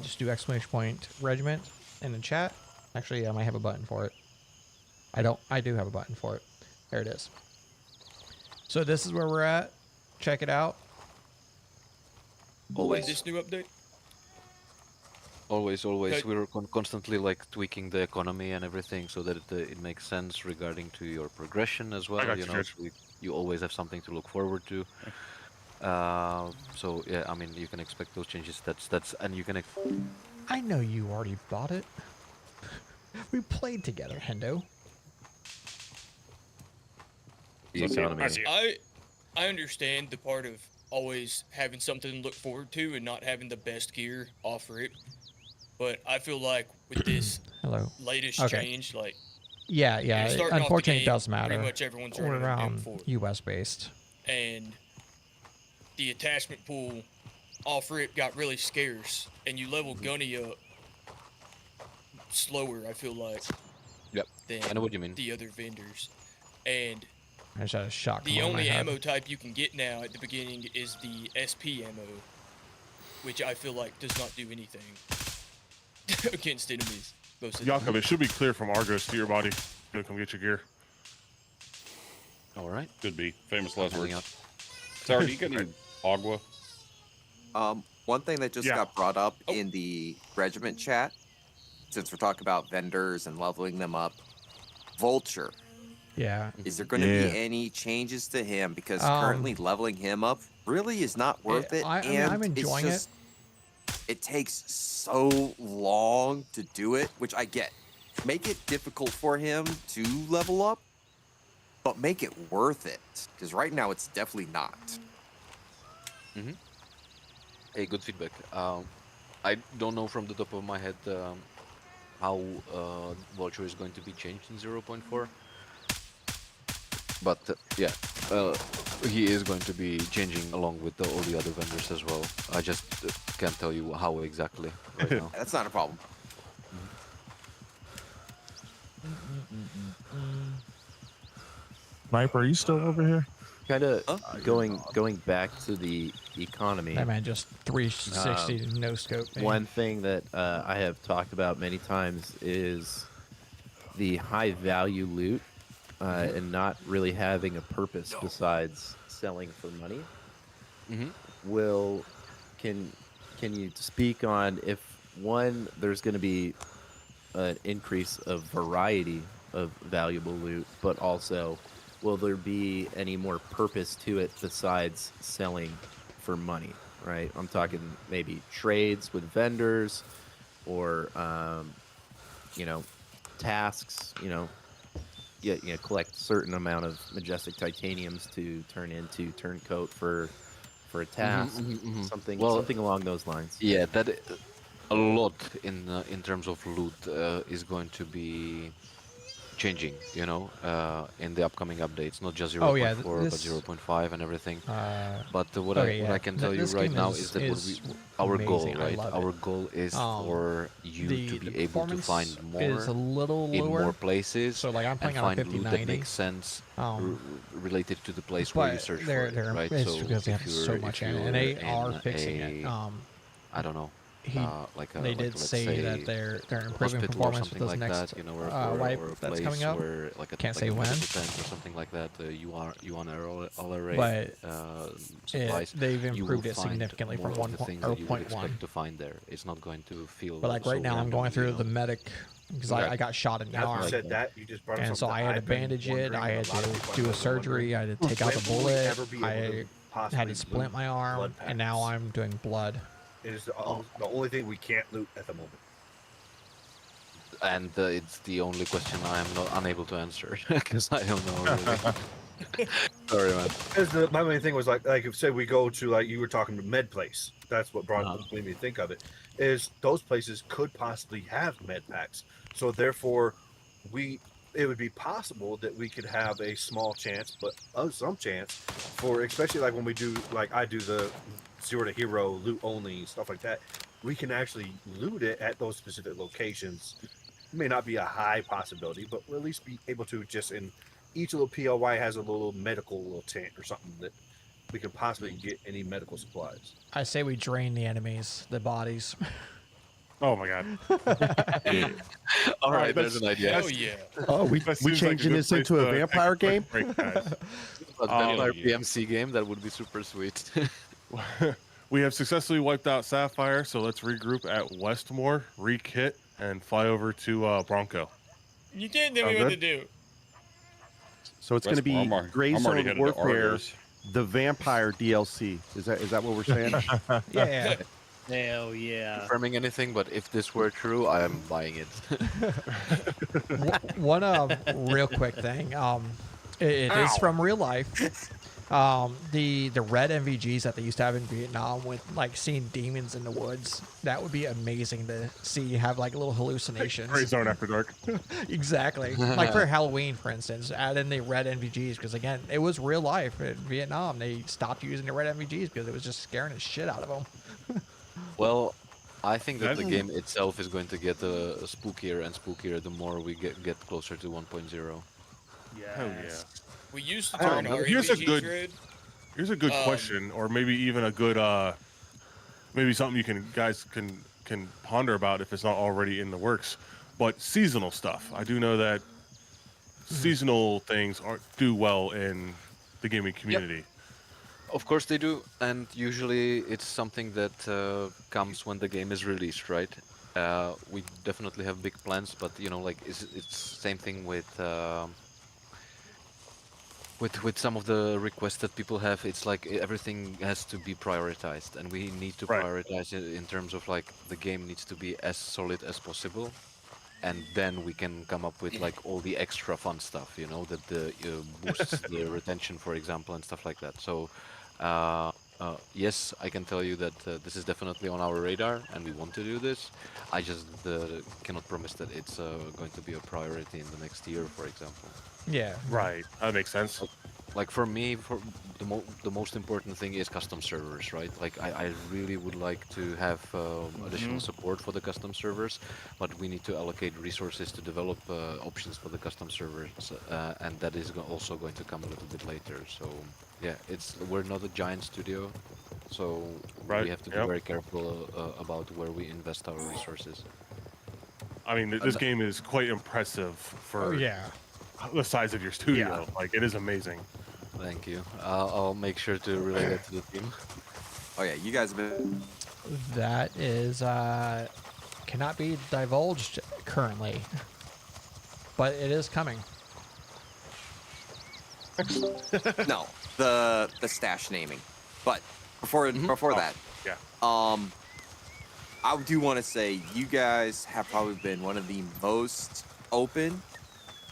Just do !regiment in the chat. Actually, I might have a button for it. I don't. I do have a button for it. There it is. So this is where we're at. Check it out. Always this new update. Always. Okay. We're constantly like tweaking the economy and everything so that it makes sense regarding to your progression as well. got You you, know, Judge. so you always have something to look forward to. So yeah, I mean, you can expect those changes. That's and you can. I know you already bought it. We played together, Hendo. The economy. I understand the part of always having something to look forward to and not having the best gear offer it, but I feel like with this Hello. latest Okay. change, like Yeah. starting off the Unfortunately, it game, does matter. pretty much everyone's We're running on around M4, U.S. based. and the attachment pool offer it got really scarce, and you level Gunny up slower. I feel like. Yep. Than I know what you mean. the other vendors, and I just had a shock. the come on my only head. ammo type you can get now at the beginning is the SP ammo, which I feel like does not do anything against enemies. Most of the Jakob, it should be clear from Argos to your body. Gonna come get your gear. All right. Could be. Famous last Heading words. up. Sorry, do you get any agua? One thing that just Yeah. got brought up in the regiment chat, since we're talking about vendors and leveling them up, Vulture. Yeah. Is there going to Yeah. be any changes to him? Because Um, currently leveling him up really is not worth it. I mean, and I'm enjoying it's just, it takes so long to do it, which I get. Make it difficult for him to level up, but make it worth it. Because right now it's definitely not. Hey, good feedback. I don't know from the top of my head how Vulture is going to be changed in 0.4. But yeah, he is going to be changing along with all the other vendors as well. I just can't tell you how exactly right now. That's not a problem. Sniper, are you still over here? Kind of Huh? going back to the economy. That man just 360 no scope me. One thing that I have talked about many times is the high value loot and not really having a purpose besides selling for money. Will can you speak on if one there's going to be an increase of variety of valuable loot, but also will there be any more purpose to it besides selling for money? Right, I'm talking maybe trades with vendors, or tasks. Collect certain amount of majestic titaniums to turn into turncoat for a task, something along those lines. Yeah, a lot in terms of loot is going to be changing, in the upcoming updates, not just 0.4 Oh, yeah, but 0.5 and everything. But what okay, I can tell you this right game now is- is that is our goal, amazing. I right? love Our it. goal is for you to The be able to performance find more is a little in lower. more places So like I'm and playing on a find loot that 5090. makes sense related to the place where you But search for they're it, right? it's So because they if have you're so much if in it, and you're they are in fixing it. I don't know, He they did let's say that say they're improving hospital or performance with something this like next that, or wipe or a that's place coming up. where Can't like say a when, medical tent or something like that. You want all array but supplies. they've You will improved it find significantly more from of the things that you would expect to find there. It's not going to feel But like so right now, I'm going random, through the medic because Okay. I got shot in the As arm. you said that, you just brought up And so something I that had to I've been bandage it. wondering, I and had a lot of to people I do know a have been surgery. I had to wondering, take out the when will we bullet. ever be able to I had possibly to splint loot my arm, blood and now packs? I'm doing blood. It is the only thing we can't loot at the moment. and it's the only question I am not unable to answer because I don't know really. Sorry, man. Because my main thing was like if say we go to like you were talking to med place, that's what made me think of it. Is those places could possibly have med packs, so therefore it would be possible that we could have a small chance, but some chance for especially like when we do like I do the 0 to hero loot only stuff like that. We can actually loot it at those specific locations. It may not be a high possibility, but we'll at least be able to just in each little PLY has a little medical little tent or something that we can possibly get any medical supplies. I say we drain the enemies, the bodies. Oh my god. All right, that's- there's an idea. Hell yeah. Oh, we That we seems like a changing good this place into a to take vampire quick game? break, guys. A vampire yeah. PMC game, that would be super sweet. We have successfully wiped out Sapphire, so let's regroup at Westmore, re-kit, and fly over to Bronco. You can't tell me Sound what good? to do. So it's going to be I'm already Grayzone headed to Warfare, Argos. the vampire DLC. Is that what we're saying? Yeah. Hell yeah. Confirming anything, but if this were true, I am buying it. One real quick thing. It is from real life. The red MVGs that they used to have in Vietnam with like seeing demons in the woods, that would be amazing to see have like little hallucinations. Grayzone After Dark. Exactly. Like for Halloween, for instance, add in the red MVGs because again, it was real life in Vietnam. They stopped using the red MVGs because it was just scaring the shit out of them. Well, I think that the game itself is going to get spookier and spookier the more we get closer to 1.0. Yeah. Hell yeah. We used to I don't turn know. our Here's a MVGs good- red. Here's a good question, or maybe even a good maybe something you guys can ponder about if it's not already in the works. But seasonal stuff. I do know that seasonal things do well in the gaming community. Of course they do, and usually it's something that comes when the game is released, right? We definitely have big plans, but like it's same thing with some of the requests that people have. It's like everything has to be prioritized, and we need to Right. prioritize it in terms of like the game needs to be as solid as possible, and then we can come up with like all the extra fun stuff, that boosts the retention, for example, and stuff like that. So. Yes, I can tell you that this is definitely on our radar, and we want to do this. I just cannot promise that it's going to be a priority in the next year, for example. Yeah. Right. That makes sense. like for me, for the most important thing is custom servers, right? Like I really would like to have additional support for the custom servers, but we need to allocate resources to develop options for the custom servers, and that is also going to come a little bit later. So yeah, we're not a giant studio, so Right. we have to be Yep. very careful about where we invest our resources. I mean, this game is quite impressive for Oh yeah. the size of your studio. Like, it is amazing. Thank you. I'll make sure to relay that to the team. Oh yeah, you guys have been. That is cannot be divulged currently, but it is coming. No, the stash naming. But before that, Yeah. I do want to say you guys have probably been one of the most open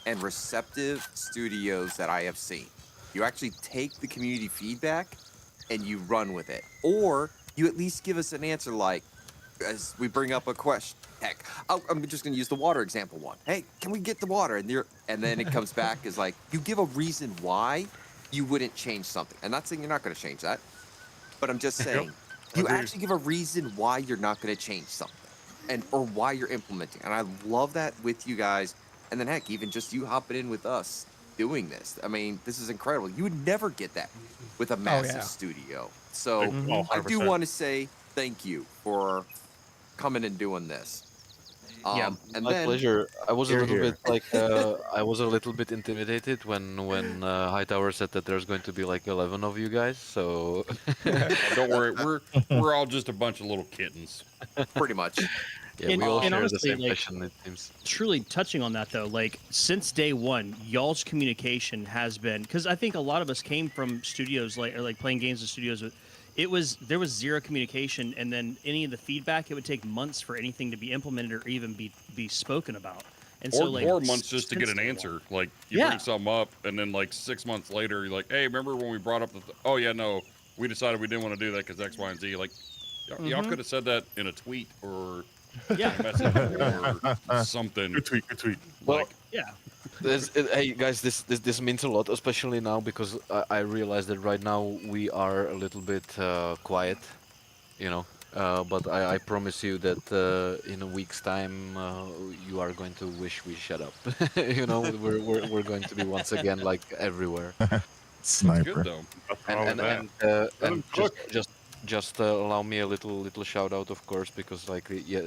and receptive studios that I have seen. You actually take the community feedback and you run with it, or you at least give us an answer. Like, as we bring up a question, heck, I'm just going to use the water example one. Hey, can we get the water? And then it comes back as like you give a reason why you wouldn't change something. I'm not saying you're not going to change that, but I'm just saying you actually give a reason why you're not going to change something, or why you're implementing. And I love that with you guys. And then heck, even just you hopping in with us doing this. I mean, this is incredible. You would never get that with a massive studio. So I do 100%. want to say thank you for coming and doing this. And My then pleasure. I was a Hear, little hear. bit like I was a little bit intimidated when Hightower said that there's going to be like 11 of you guys. So Don't worry, we're all just a bunch of little kittens. pretty much. yeah, And- we all and share the honestly, same like, passion. It seems. Truly touching on that though, like since day one, y'all's communication has been, because I think a lot of us came from studios like playing games in studios. There was zero communication, and then any of the feedback, it would take months for anything to be implemented or even be spoken about. And so like Or months just to get since an day one- answer. Like you bring something up, and then like 6 months later, you're like, "Hey, remember when we brought up the? Oh yeah, no, we decided we didn't want to do that because X, Y, and Z." Like, y'all could have said that in a tweet or Yeah. a message or something. Good tweet. Good tweet. Well, Like, Yeah. hey guys, this means a lot, especially now because I realize that right now we are a little bit quiet, you know. But I promise you that in a week's time you are going to wish we shut up. You know, we're going to be once again like everywhere. that's Sniper. good though. What's wrong with that? And him just allow me a little shout out, of course, because like yeah,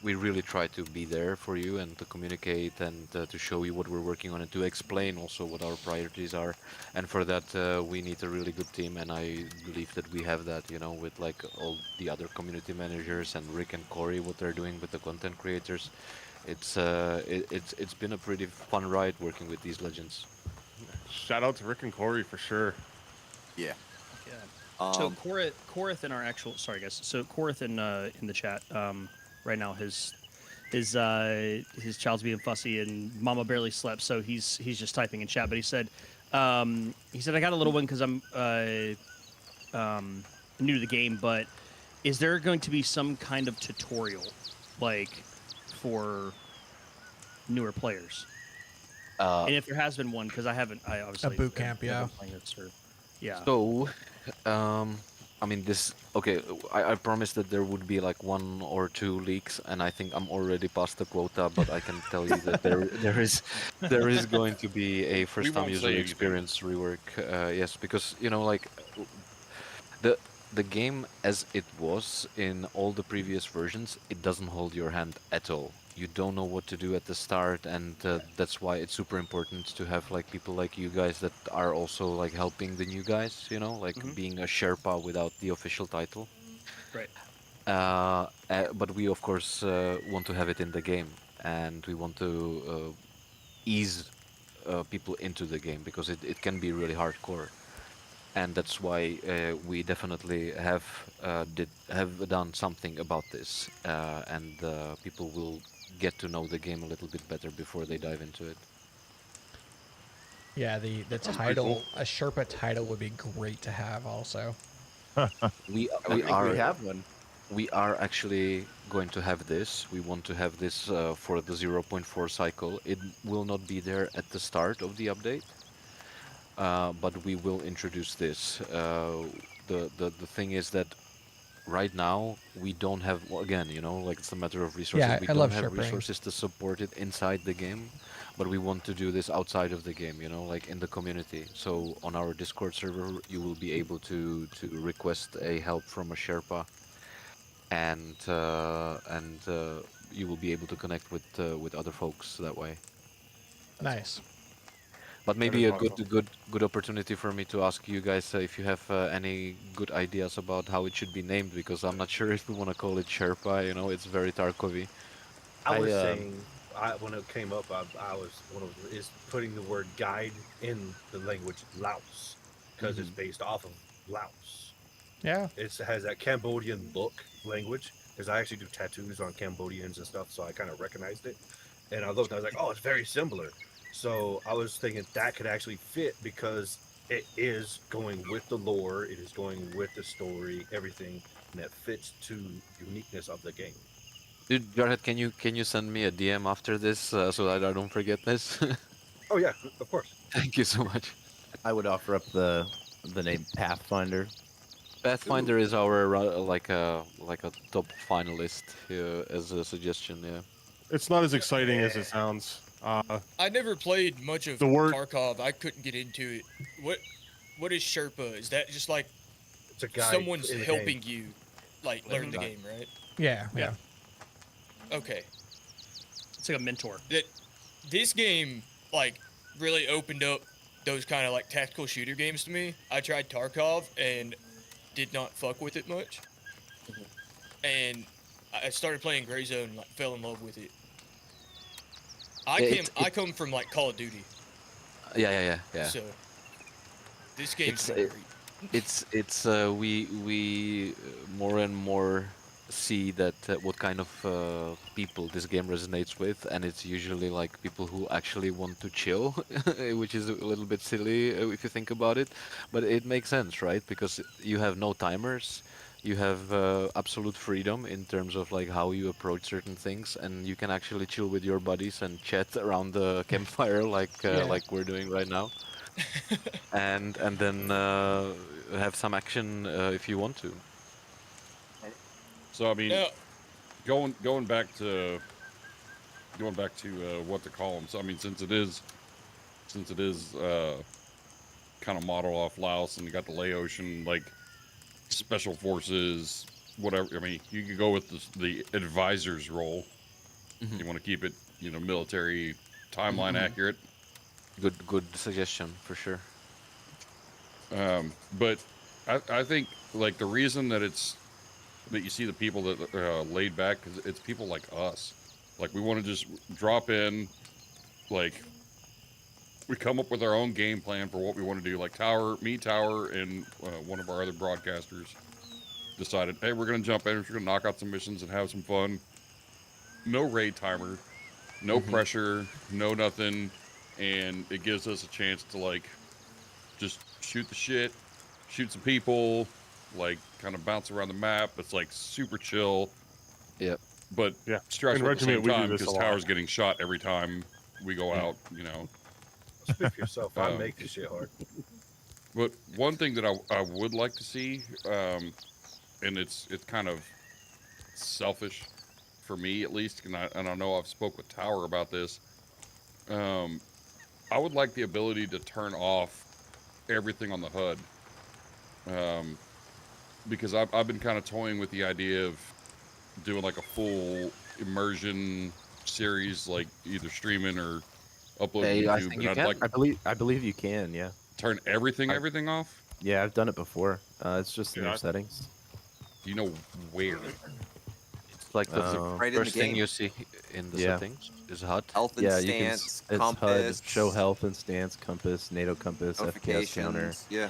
we really try to be there for you and to communicate and to show you what we're working on and to explain also what our priorities are. And for that we need a really good team, and I believe that we have that, you know, with like all the other community managers and Rick and Corey, what they're doing with the content creators. It's been a pretty fun ride working with these legends. Shout out to Rick and Corey for sure. Yeah. So Korith in our actual, sorry guys. So Korith in the chat right now, his child's being fussy and Mama barely slept, so he's just typing in chat. But he said I got a little one because I'm new to the game, but is there going to be some kind of tutorial like for newer players? And if there has been one, because I obviously boot camp, haven't yeah. been playing this or- yeah. So, I mean, okay, I promised that there would be like 1 or 2 leaks, and I think I'm already past the quota, but I can tell you that there is going to be a first-time won't user say anything. experience rework. Yes, because, you know, like, the game as it was in all the previous versions, it doesn't hold your hand at all. You don't know what to do at the start, and that's why it's super important to have like people like you guys that are also like helping the new guys, you know, like being a Sherpa without the official title. Right. But we of course want to have it in the game, and we want to ease people into the game because it can be really hardcore. And that's why we definitely have done something about this, and people will get to know the game a little bit better before they dive into it. Yeah, the title, a Sherpa title would be great to have also. We We are have one. we are actually going to have this. We want to have this for the 0.4 cycle. It will not be there at the start of the update. but we will introduce this. The thing is that right now we don't have, well, again, like it's a matter of resources. Yeah, We I don't love have Sherpering. resources to support it inside the game, but we want to do this outside of the game, like in the community. So on our Discord server, you will be able to request a help from a Sherpa, and you will be able to connect with other folks that way. Nice. But That maybe is a awesome. good opportunity for me to ask you guys if you have any good ideas about how it should be named, because I'm not sure if we want to call it Sherpa. It's very Tarkovy. I was I saying, when it came up, I was one of is putting the word guide in the language Laos because it's based off of Laos. Yeah. It has that Cambodian look language because I actually do tattoos on Cambodians and stuff, so I kind of recognized it. And I looked, I was like, oh, it's very similar. So I was thinking that could actually fit because it is going with the lore, it is going with the story, everything, and that fits to uniqueness of the game. Dude, Jarhead, can you send me a DM after this so that I don't forget this? Oh yeah, of course. Thank you so much. I would offer up the name Pathfinder. Pathfinder is our like a top finalist here as a suggestion. Yeah. It's not as exciting as it sounds. I never played much of The word- Tarkov. I couldn't get into it. What is Sherpa? Is that just like It's a guy someone's in the helping game. you, like learn the game, right? Yeah. Yeah. Okay. It's like a mentor. That this game like really opened up those kind of like tactical shooter games to me. I tried Tarkov and did not fuck with it much, and I started playing Grayzone and like fell in love with it. I come from like Call of Duty, Yeah. so this game's It's been great. we more and more see that what kind of people this game resonates with, and it's usually like people who actually want to chill, which is a little bit silly if you think about it, but it makes sense, right? Because you have no timers, you have absolute freedom in terms of like how you approach certain things, and you can actually chill with your buddies and chat around the campfire Yeah. like we're doing right now, and then have some action if you want to. So I mean, Now, going back to what to call them. So I mean, since it is kind of modeled off Laos, and you got the Laotian like special forces, whatever. I mean, you could go with the advisor's role. You want to keep it, military timeline accurate. Good suggestion for sure. But I think like the reason that you see the people that laid back, because it's people like us. Like we want to just drop in, like we come up with our own game plan for what we want to do. Like Tower, and one of our other broadcasters decided, hey, we're gonna jump in, we're gonna knock out some missions and have some fun. No raid timer, no pressure, no nothing, and it gives us a chance to like just shoot the shit, shoot some people, like kind of bounce around the map. It's like super chill. Yep. But Yeah. stressful In at the same Regiment, we do time this a because lot. Tower's getting shot every time we go out, Speak for yourself. I Um, make this shit hard. But one thing that I would like to see, and it's kind of selfish for me at least, and I know I've spoke with Tower about this. I would like the ability to turn off everything on the HUD, because I've been kind of toying with the idea of doing like a full immersion series, like either streaming or uploading Hey, to I YouTube. think And you I'd can. like I believe you can. Yeah. turn everything off. Yeah, I've done it before. It's just in Yeah, your settings. Do you know where? It's like the Right in the first thing game. you see in the Yeah. settings is HUD. Health and Yeah, you can. stance, It's compass, HUD, show health and stance, compass, NATO compass, FPS counter, notifications. Yeah.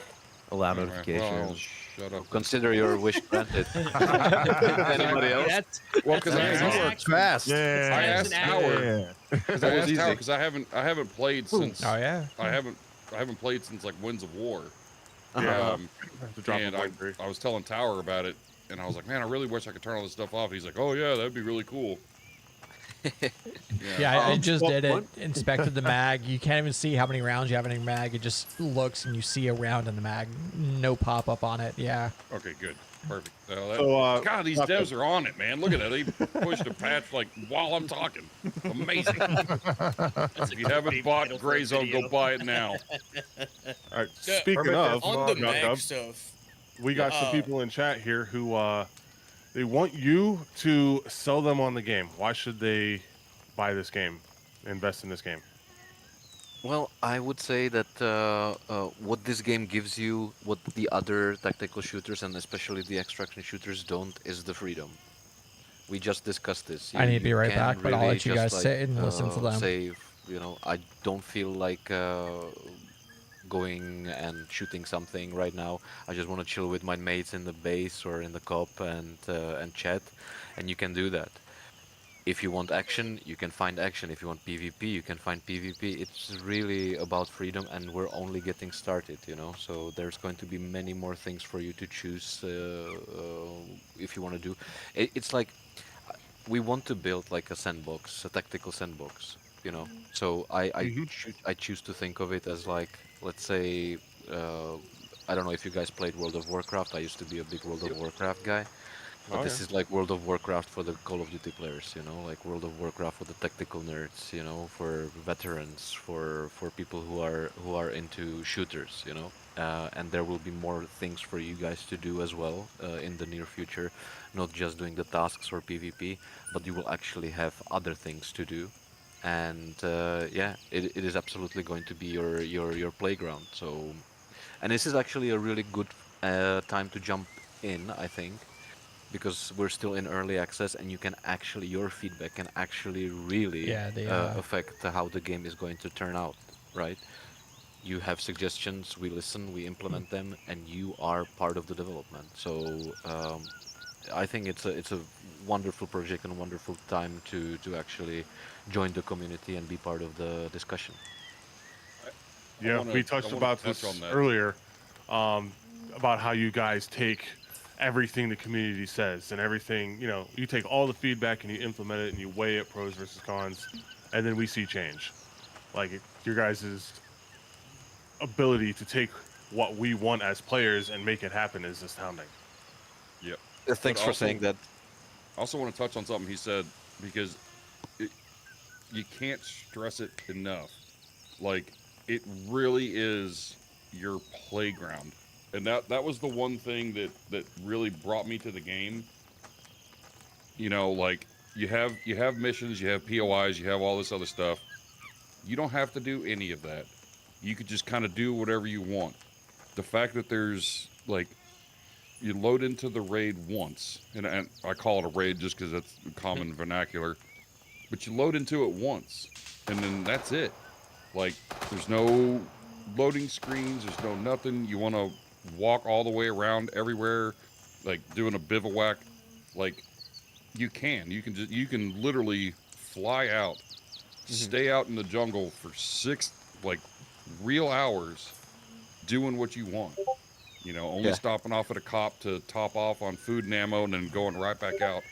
allow All right, well, I'll notifications. shut up. Consider your wish granted. Anybody else? That's Well, because that's I an asked, action. Fast. I That's asked an Howard Yeah. because I asked Howard because I haven't played since Oh yeah. I haven't played since like Winds of War. Yeah. Um, To drop and a point three. I was telling Tower about it, and I was like, man, I really wish I could turn all this stuff off. He's like, oh yeah, that'd be really cool. Yeah, I just well, did it. one- Inspected the mag. You can't even see how many rounds you have in your mag. It just looks and you see a round in the mag. No pop up on it. Yeah. Okay, good. Perfect. So, God, these Rocco. devs are on it, man. Look at that. They pushed a patch like while I'm talking. Amazing. If you haven't bought Grayzone, go buy it now. All right. Yeah, Speaking of, on the Jakob, Mac stuff, we got some people in chat here who they want you to sell them on the game. Why should they buy this game, invest in this game? Well, I would say that what this game gives you, what the other tactical shooters and especially the extraction shooters don't, is the freedom. We just discussed this. I need to be right can back, but I'll really let you just guys sit and listen to them. say, I don't feel like going and shooting something right now. I just want to chill with my mates in the base or in the cop and chat, and you can do that. If you want action, you can find action. If you want PvP, you can find PvP. It's really about freedom, and we're only getting started, So there's going to be many more things for you to choose if you want to do. It's like we want to build like a sandbox, a tactical sandbox, So I choose to think of it as like, let's say, I don't know if you guys played World of Warcraft. I used to be a big World of Warcraft guy. But this is like World of Warcraft for the Call of Duty players, like World of Warcraft for the tactical nerds, for veterans, for people who are into shooters, and there will be more things for you guys to do as well in the near future, not just doing the tasks or PvP, but you will actually have other things to do, and it is absolutely going to be your playground. So, and this is actually a really good time to jump in, I think, because we're still in early access and your feedback can actually really affect how the game is going to turn out, right? You have suggestions, we listen, we implement them, and you are part of the development. So I think it's a wonderful project and a wonderful time to actually join the community and be part of the discussion. Yeah, we touched about this earlier, about how you guys take everything the community says and everything, you take all the feedback and you implement it and you weigh it, pros versus cons, and then we see change. Like, your guys' ability to take what we want as players and make it happen is astounding. Yep. Thanks for saying that. I also want to touch on something he said, because you can't stress it enough. Like, it really is your playground. And that was the one thing that really brought me to the game. Like, you have missions, you have POIs, you have all this other stuff. You don't have to do any of that. You could just kind of do whatever you want. The fact that there's, like, you load into the raid once, and I call it a raid just because that's common vernacular, but you load into it once, and then that's it. Like, there's no loading screens, there's no nothing. You want to walk all the way around everywhere, like doing a bivouac, like, you can literally fly out, stay out in the jungle for 6 like real hours doing what you want, only stopping off at a cop to top off on food and ammo and then going right back out.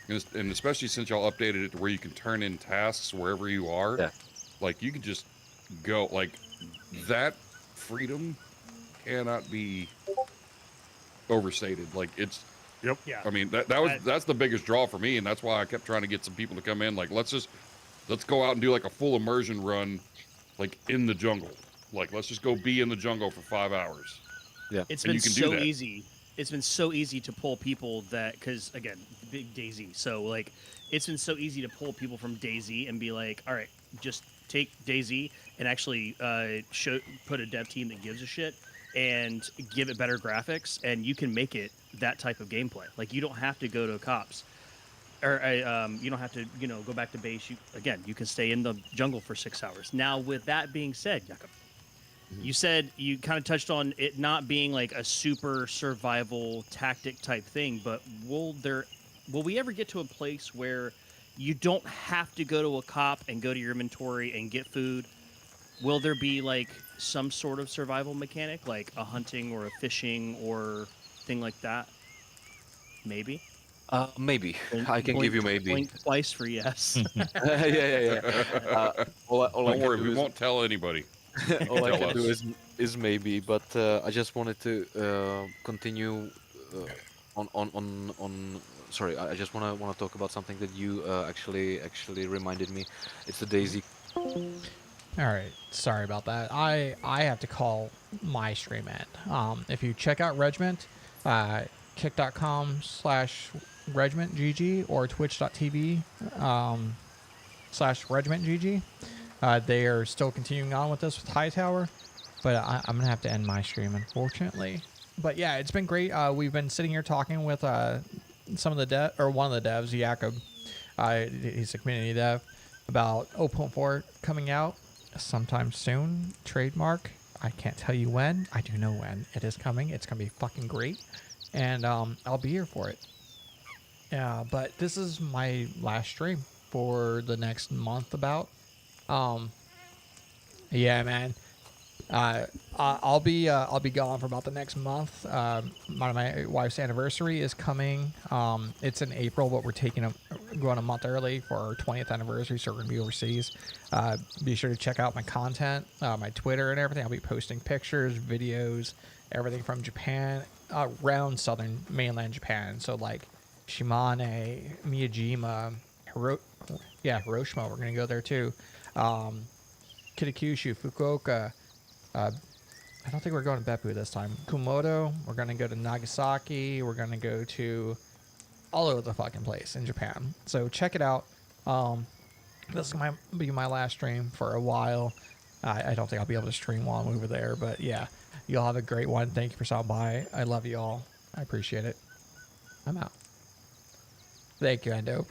And especially since y'all updated it to where you can turn in tasks wherever you are, like, you can just go. Like, that freedom cannot be overstated. Like, it's Yeah. I mean, that's the biggest draw for me, and that's why I kept trying to get some people to come in. Like, let's go out and do like a full immersion run, like, in the jungle. Like, let's just go be in the jungle for 5 hours. Yeah, it's been so easy. It's been so easy to pull people because, again, big DayZ. So, like, it's been so easy to pull people from DayZ and be like, all right, just take DayZ and actually put a dev team that gives a shit and give it better graphics, and you can make it that type of gameplay. Like, you don't have to go to cops, or you don't have to, go back to base. You can stay in the jungle for 6 hours. Now, with that being said, Jakob, you said you kind of touched on it not being like a super survival tactic type thing, but will we ever get to a place where you don't have to go to a cop and go to your inventory and get food? Will there be like some sort of survival mechanic, like a hunting or a fishing or thing like that? Maybe. Maybe Blink- I can give you blink- maybe. blink twice for yes. Yeah. All I Don't can worry, do we is won't tell anybody. You can all I tell can do us. is maybe. But I just wanted to continue on. Sorry, I just wanna talk about something that you actually reminded me. It's the Daisy. All right, sorry about that. I have to call my stream end. If you check out Regiment, kick.com/regimentgg or twitch.tv /regimentgg, they are still continuing on with this with Hightower, but I'm gonna have to end my stream unfortunately. But yeah, it's been great. We've been sitting here talking with some of the one of the devs, Jakob. He's a community dev about 0.4 coming out sometime soon. Trademark. I can't tell you when. I do know when it is coming. It's gonna be fucking great, and I'll be here for it. Yeah, but this is my last stream for the next month. About. Yeah, man. I'll be gone for about the next month. My wife's anniversary is coming. It's in April, but we're going a month early for our 20th anniversary, so we're gonna be overseas. Be sure to check out my content, my Twitter and everything. I'll be posting pictures, videos, everything from Japan, around southern mainland Japan. So like Shimane, Miyajima, Hiroshima. We're gonna go there too. Kitakyushu, Fukuoka. I don't think we're going to Beppu this time. Kumamoto. We're going to go to Nagasaki. We're going to go to all over the fucking place in Japan. So check it out. This might be my last stream for a while. I don't think I'll be able to stream while I'm over there. But yeah, y'all have a great one. Thank you for stopping by. I love you all. I appreciate it. I'm out. Thank you, Endo. Appreciate it.